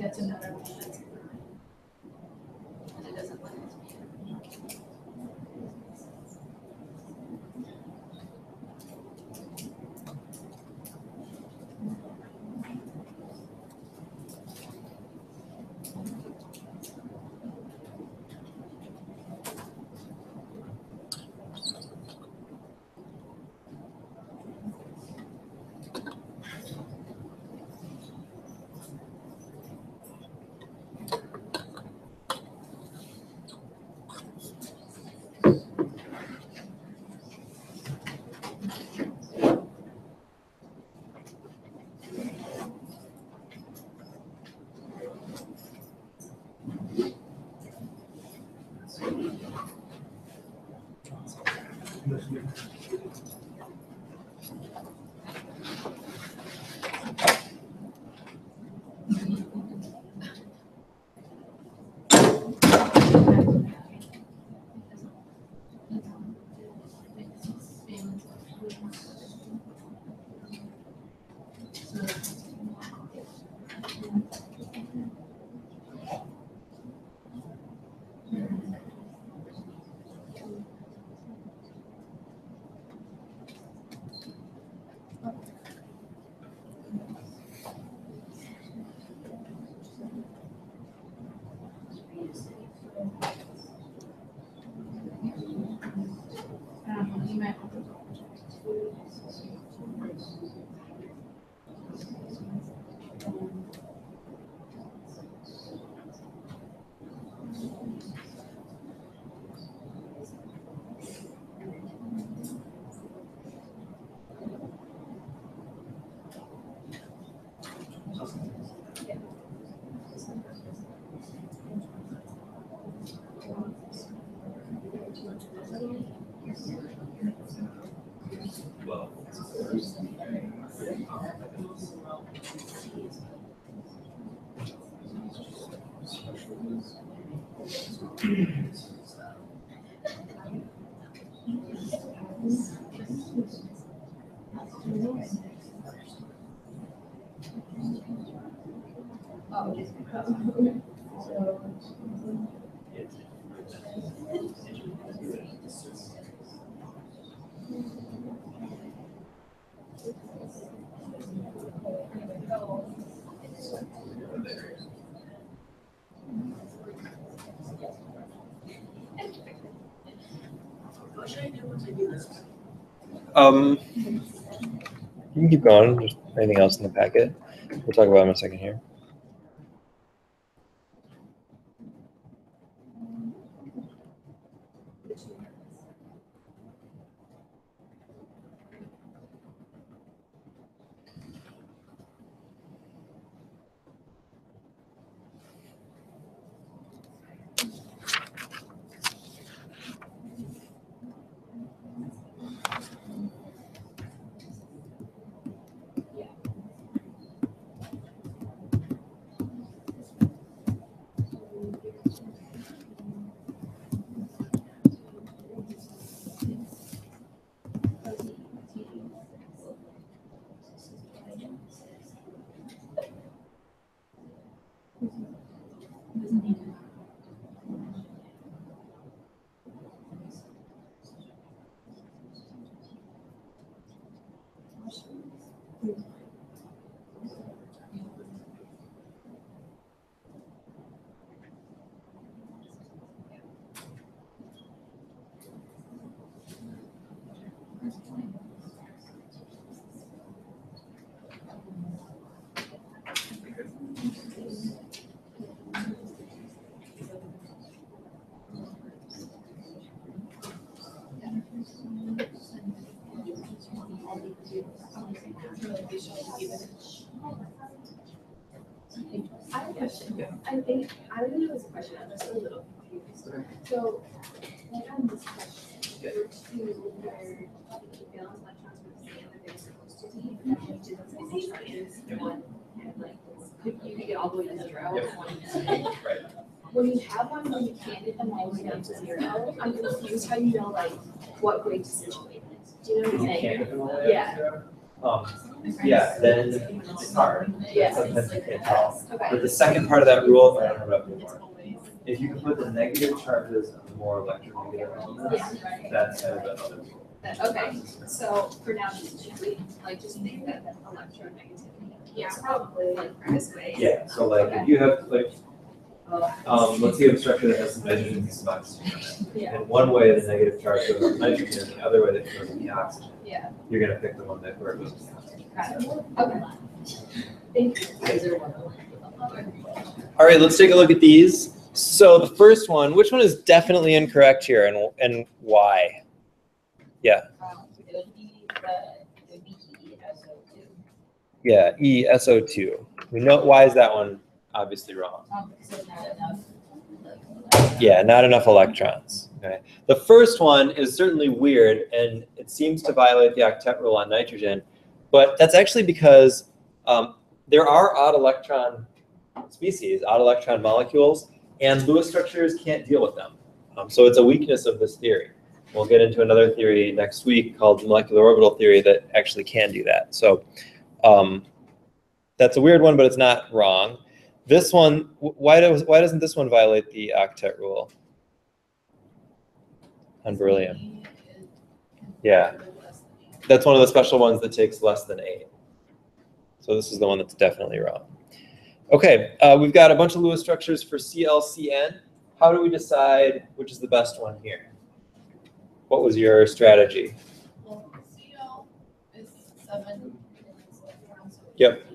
that's another one that's. And it doesn't look as bad. You might. What should I do once I do this? You can keep going. Just anything else in the packet? We'll talk about it in a second here. I have a question. I think it was a question. I'm just a little confused. So, like on this question, go to where the valence electrons would stay where they're supposed to be, and then we did those basic charges, one had like you could get all the way to 0, one. When you have one where you can't get them all the way down to 0, I'm confused how you know like what way to situate it. Do you know what I'm saying? Yeah. Yeah, then it's hard. Yeah. Sometimes you can't tell. Okay. But the second part of that rule, I don't have it up anymore. If you can put the negative charges on the more electronegative elements, that's kind of another rule. Okay, so for now, should we like just think that electronegativity? Yeah, probably like this way. Yeah, so like if you have like, let's say you have a structure that has some nitrogen and some oxygen in it. Yeah. And one way the negative charge goes on nitrogen, and the other way that goes on the oxygen. Yeah. You're gonna pick the one that where it goes on the oxygen. Got it. Okay. Thank you. All right, let's take a look at these. So the first one, which one is definitely incorrect here and why? Yeah. It would be ESO2. Yeah, ESO2. We know why is that one obviously wrong? Because not enough. Yeah, not enough electrons. Okay. The first one is certainly weird, and it seems to violate the octet rule on nitrogen, but that's actually because there are odd electron species, odd electron molecules, and Lewis structures can't deal with them. So it's a weakness of this theory. We'll get into another theory next week called molecular orbital theory that actually can do that. So that's a weird one, but it's not wrong. This one, why doesn't this one violate the octet rule on beryllium? Yeah, that's one of the special ones that takes less than 8. So this is the one that's definitely wrong. Okay, we've got a bunch of Lewis structures for CLCN. How do we decide which is the best one here? What was your strategy? Well, CO is 7. Yep.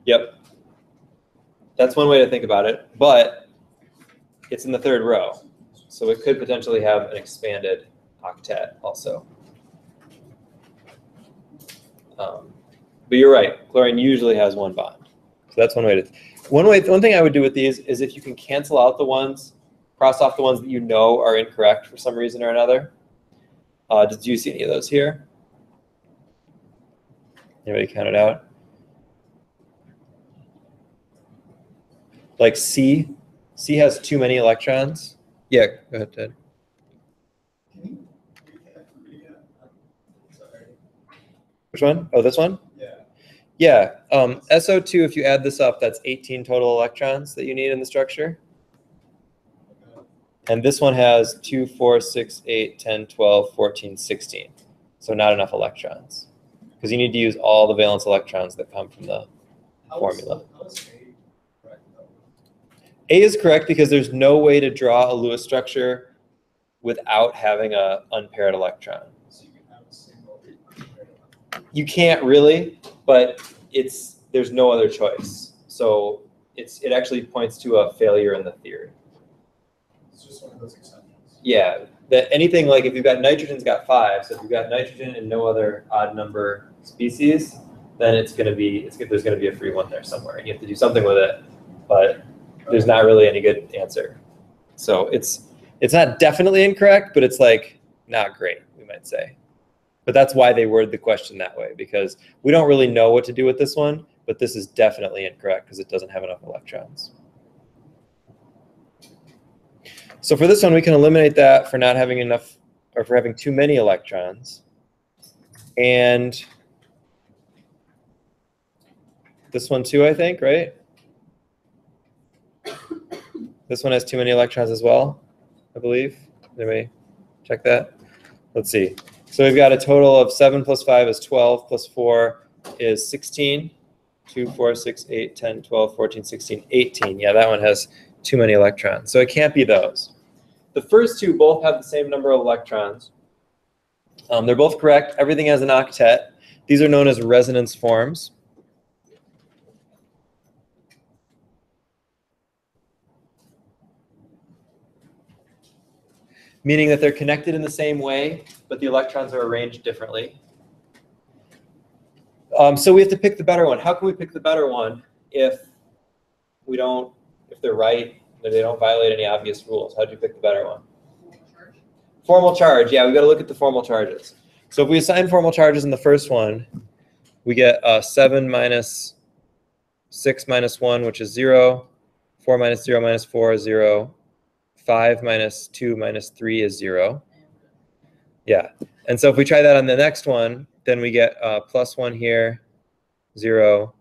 Yep. That's one way to think about it, but it's in the third row. So it could potentially have an expanded octet also. But you're right, chlorine usually has one bond. So that's one way to, one thing I would do with these is if you can cancel out the ones, cross off the ones that you know are incorrect for some reason or another. Did you see any of those here? Anybody count it out? Like C has too many electrons. Yeah, go ahead, Ted. Which one? Oh, this one? Yeah. SO2, if you add this up, that's 18 total electrons that you need in the structure. And this one has 2, 4, 6, 8, 10, 12, 14, 16. So not enough electrons. Because you need to use all the valence electrons that come from the formula. A is correct because there's no way to draw a Lewis structure without having an unpaired electron. You can't really, but there's no other choice. So it actually points to a failure in the theory. It's just one of those exceptions. Yeah, that anything like if you've got nitrogen's got 5, so if you've got nitrogen and no other odd number species, then there's going to be a free one there somewhere, and you have to do something with it, but there's not really any good answer. So it's not definitely incorrect, but it's like not great, we might say. But that's why they word the question that way, because we don't really know what to do with this one, but this is definitely incorrect because it doesn't have enough electrons. So for this one, we can eliminate that for not having enough, or for having too many electrons. And this one too, I think, right? This one has too many electrons as well, I believe. Anybody check that? Let's see. So we've got a total of 7 plus 5 is 12, plus 4 is 16. 2, 4, 6, 8, 10, 12, 14, 16, 18. Yeah, that one has too many electrons. So it can't be those. The first two both have the same number of electrons. They're both correct. Everything has an octet. These are known as resonance forms. Meaning that they're connected in the same way, but the electrons are arranged differently. So we have to pick the better one. How can we pick the better one if they're right, if they don't violate any obvious rules? How do you pick the better one? Formal charge, yeah, we've got to look at the formal charges. So if we assign formal charges in the first one, we get 7 minus 6 minus 1, which is 0. 4 minus 0 minus 4 is 0. 5 minus 2 minus 3 is 0. Yeah, and so if we try that on the next one, then we get +1 here, 0,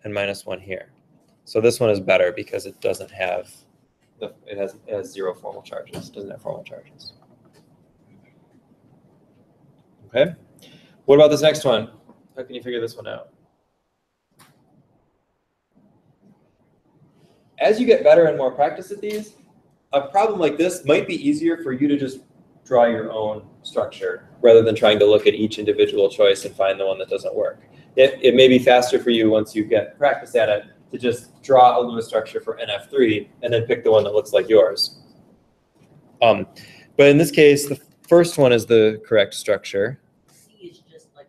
and -1 here. So this one is better because it doesn't have it has 0 formal charges. It doesn't have formal charges. Okay. What about this next one? How can you figure this one out? As you get better and more practice at these, a problem like this might be easier for you to just draw your own structure rather than trying to look at each individual choice and find the one that doesn't work. It may be faster for you once you get practice at it to just draw a Lewis structure for NF3 and then pick the one that looks like yours. But in this case, the first one is the correct structure. C is just like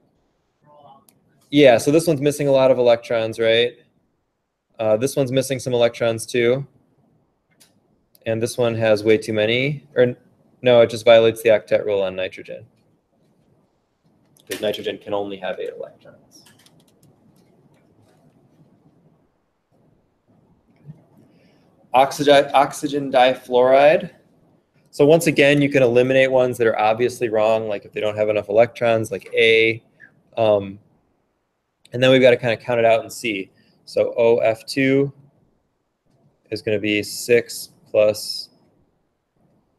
wrong. Yeah, so this one's missing a lot of electrons, right? This one's missing some electrons too. And this one has way too many. Or no, it just violates the octet rule on nitrogen. Because nitrogen can only have 8 electrons. Oxygen difluoride. So once again, you can eliminate ones that are obviously wrong, like if they don't have enough electrons, like A. And then we've got to kind of count it out and see. So OF2 is going to be 6 plus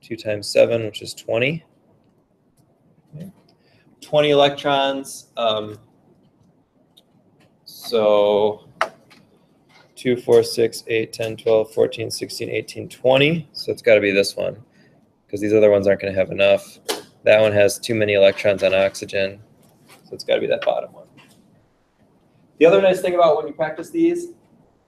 2 times 7, which is 20. Okay. 20 electrons. So 2, 4, 6, 8, 10, 12, 14, 16, 18, 20. So it's got to be this one, because these other ones aren't going to have enough. That one has too many electrons on oxygen. So it's got to be that bottom one. The other nice thing about when you practice these,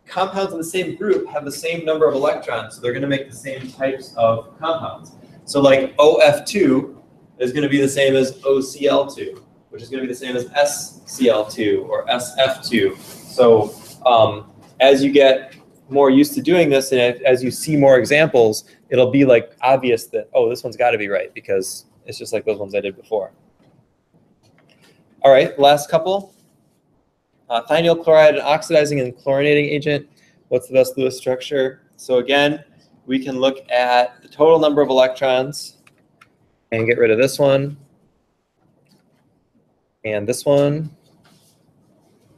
compounds in the same group have the same number of electrons, so they're going to make the same types of compounds. So like OF2 is going to be the same as OCl2, which is going to be the same as SCl2 or SF2. So as you get more used to doing this, and as you see more examples, it'll be like obvious that, oh, this one's got to be right because it's just like those ones I did before. All right, last couple. Thionyl chloride, an oxidizing and chlorinating agent. What's the best Lewis structure? So again, we can look at the total number of electrons and get rid of this one. And this one.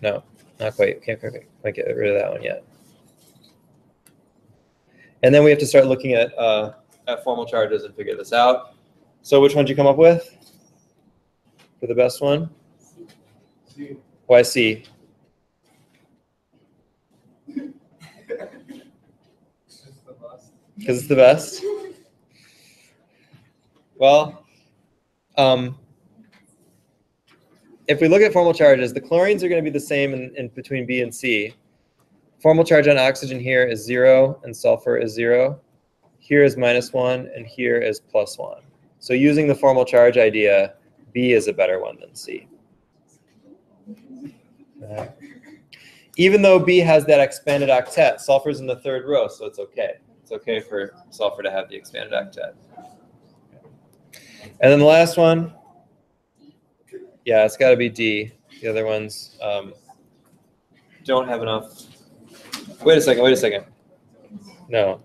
No, not quite. Can't quite get rid of that one yet. And then we have to start looking at formal charges and figure this out. So which one did you come up with for the best one? C. Why C? Because it's the best. Well, if we look at formal charges, the chlorines are going to be the same in between B and C. Formal charge on oxygen here is 0 and sulfur is 0. Here is -1 and here is +1. So using the formal charge idea, B is a better one than C. Even though B has that expanded octet, sulfur's in the 3rd row, so it's okay. It's okay for sulfur to have the expanded octet. And then the last one, yeah, it's got to be D. The other ones don't have enough. Wait a second. No.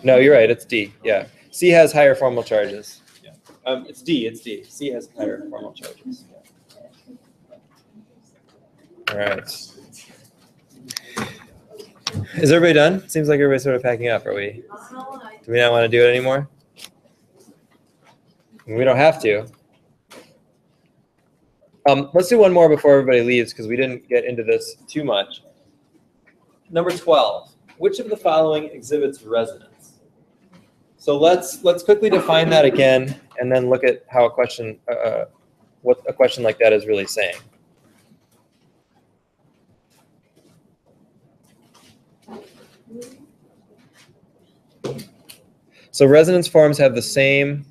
No, you're right. It's D. Yeah. C has higher formal charges. Yeah. It's D. C has higher formal charges. All right. Is everybody done? Seems like everybody's sort of packing up. Are we? Do we not want to do it anymore? We don't have to. Let's do one more before everybody leaves because we didn't get into this too much. Number 12. Which of the following exhibits resonance? So let's quickly define that again and then look at how a question, what a question like that is really saying. So resonance forms have the same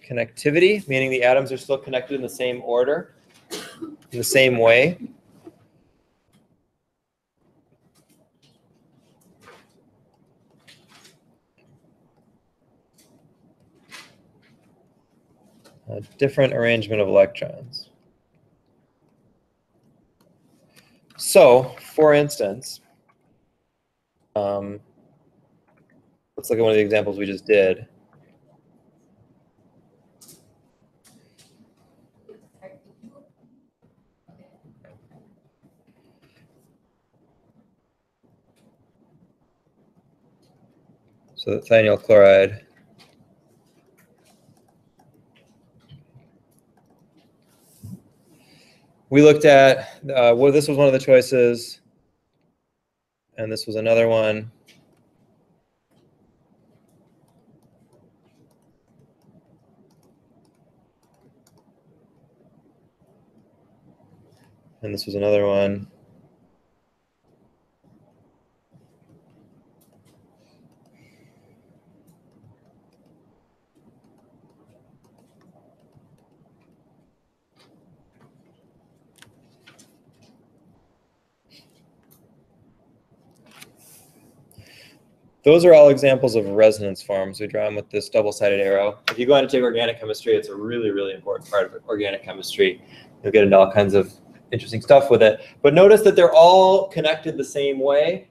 connectivity, meaning the atoms are still connected in the same order, in the same way. A different arrangement of electrons. So, for instance, Let's look at one of the examples we just did. So the thionyl chloride. We looked at, well, this was one of the choices, and this was another one. And this was another one. Those are all examples of resonance forms. We draw them with this double-sided arrow. If you go on to take organic chemistry, it's a really, really important part of organic chemistry. You'll get into all kinds of interesting stuff with it. But notice that they're all connected the same way,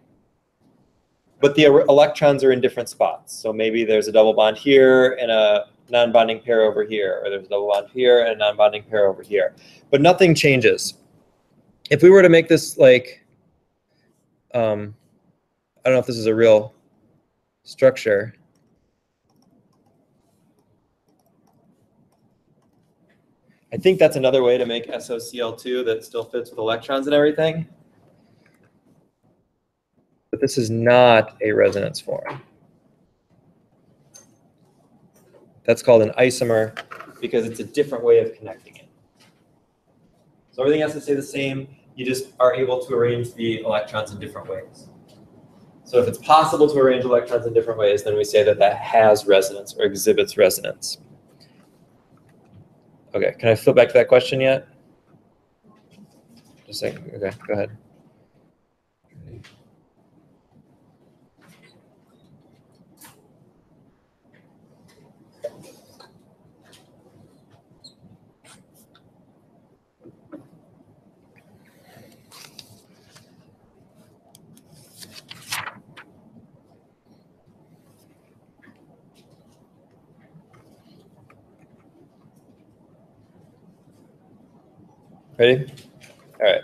but the electrons are in different spots. So maybe there's a double bond here and a non-bonding pair over here, or there's a double bond here and a non-bonding pair over here. But nothing changes. If we were to make this like, I don't know if this is a real structure. I think that's another way to make SOCl2 that still fits with electrons and everything. But this is not a resonance form. That's called an isomer because it's a different way of connecting it. So everything has to stay the same. You just are able to arrange the electrons in different ways. So if it's possible to arrange electrons in different ways, then we say that that has resonance or exhibits resonance. Okay, can I flip back to that question yet? Just a second. Okay, go ahead. Ready? All right.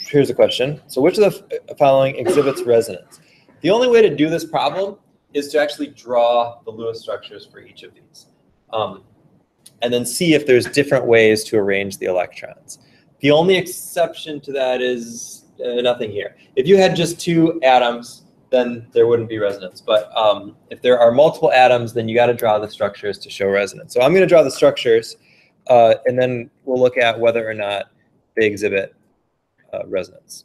Here's the question. So which of the following exhibits resonance? The only way to do this problem is to actually draw the Lewis structures for each of these. And then see if there's different ways to arrange the electrons. The only exception to that is nothing here. If you had just two atoms, then there wouldn't be resonance. But if there are multiple atoms, then you got to draw the structures to show resonance. So I'm going to draw the structures, and then we'll look at whether or not they exhibit resonance.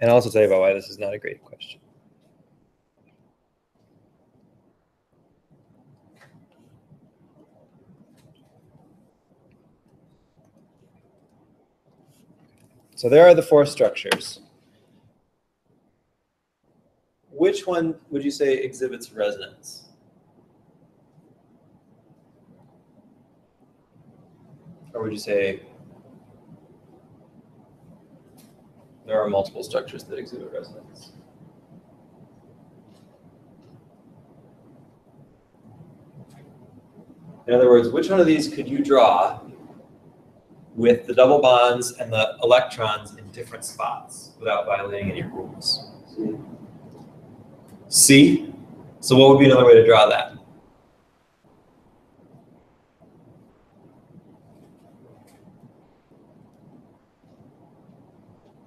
And I'll also tell you about why this is not a great question. So there are the four structures. Which one would you say exhibits resonance? Or would you say there are multiple structures that exhibit resonance? In other words, which one of these could you draw with the double bonds and the electrons in different spots without violating any rules? C? So what would be another way to draw that?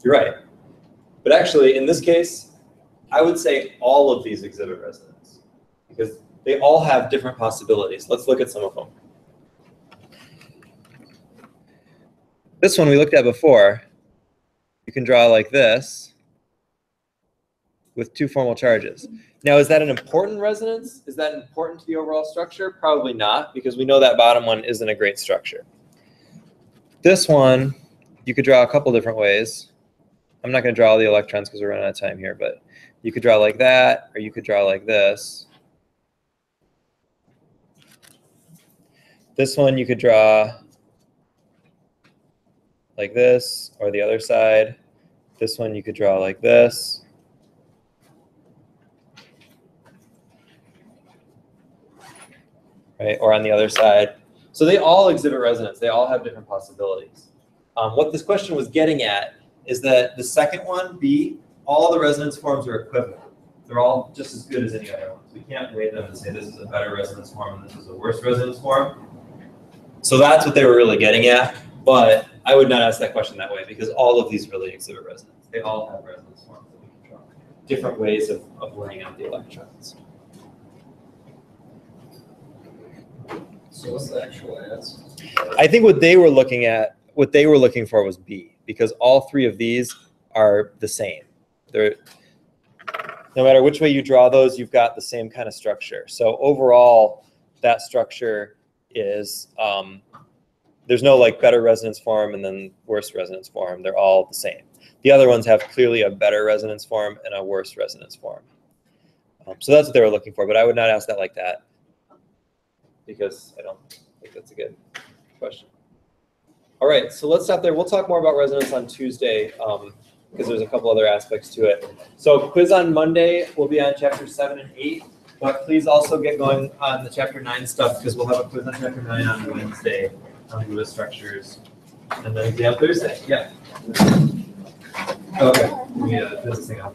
You're right. But actually, in this case, I would say all of these exhibit resonance because they all have different possibilities. Let's look at some of them. This one we looked at before. can draw like this with two formal charges. Now, is that an important resonance? Is that important to the overall structure? Probably not, because we know that bottom one isn't a great structure. This one, you could draw a couple different ways. I'm not going to draw all the electrons because we're running out of time here, but you could draw like that, or you could draw like this. This one you could draw like this, or the other side. This one you could draw like this. Right, or on the other side. So they all exhibit resonance. They all have different possibilities. What this question was getting at is that the second one, B, all the resonance forms are equivalent. They're all just as good as any other ones. We can't weigh them and say this is a better resonance form and this is a worse resonance form. So that's what they were really getting at. But I would not ask that question that way because all of these really exhibit resonance. They all have resonance forms that we can draw. Different ways of laying out the electrons. So what's the actual answer? I think what they were looking at, what they were looking for was B, because all three of these are the same. They're, no matter which way you draw those, you've got the same kind of structure. So overall, that structure is, there's no like better resonance form and then worse resonance form. They're all the same. The other ones have clearly a better resonance form and a worse resonance form. So that's what they were looking for, but I would not ask that like that because I don't think that's a good question. All right, so let's stop there. We'll talk more about resonance on Tuesday because there's a couple other aspects to it. So quiz on Monday will be on chapter 7 and 8, but please also get going on the chapter 9 stuff because we'll have a quiz on chapter 9 on Wednesday on Lewis structures. And then exam Thursday, yeah. Okay, we this thing off.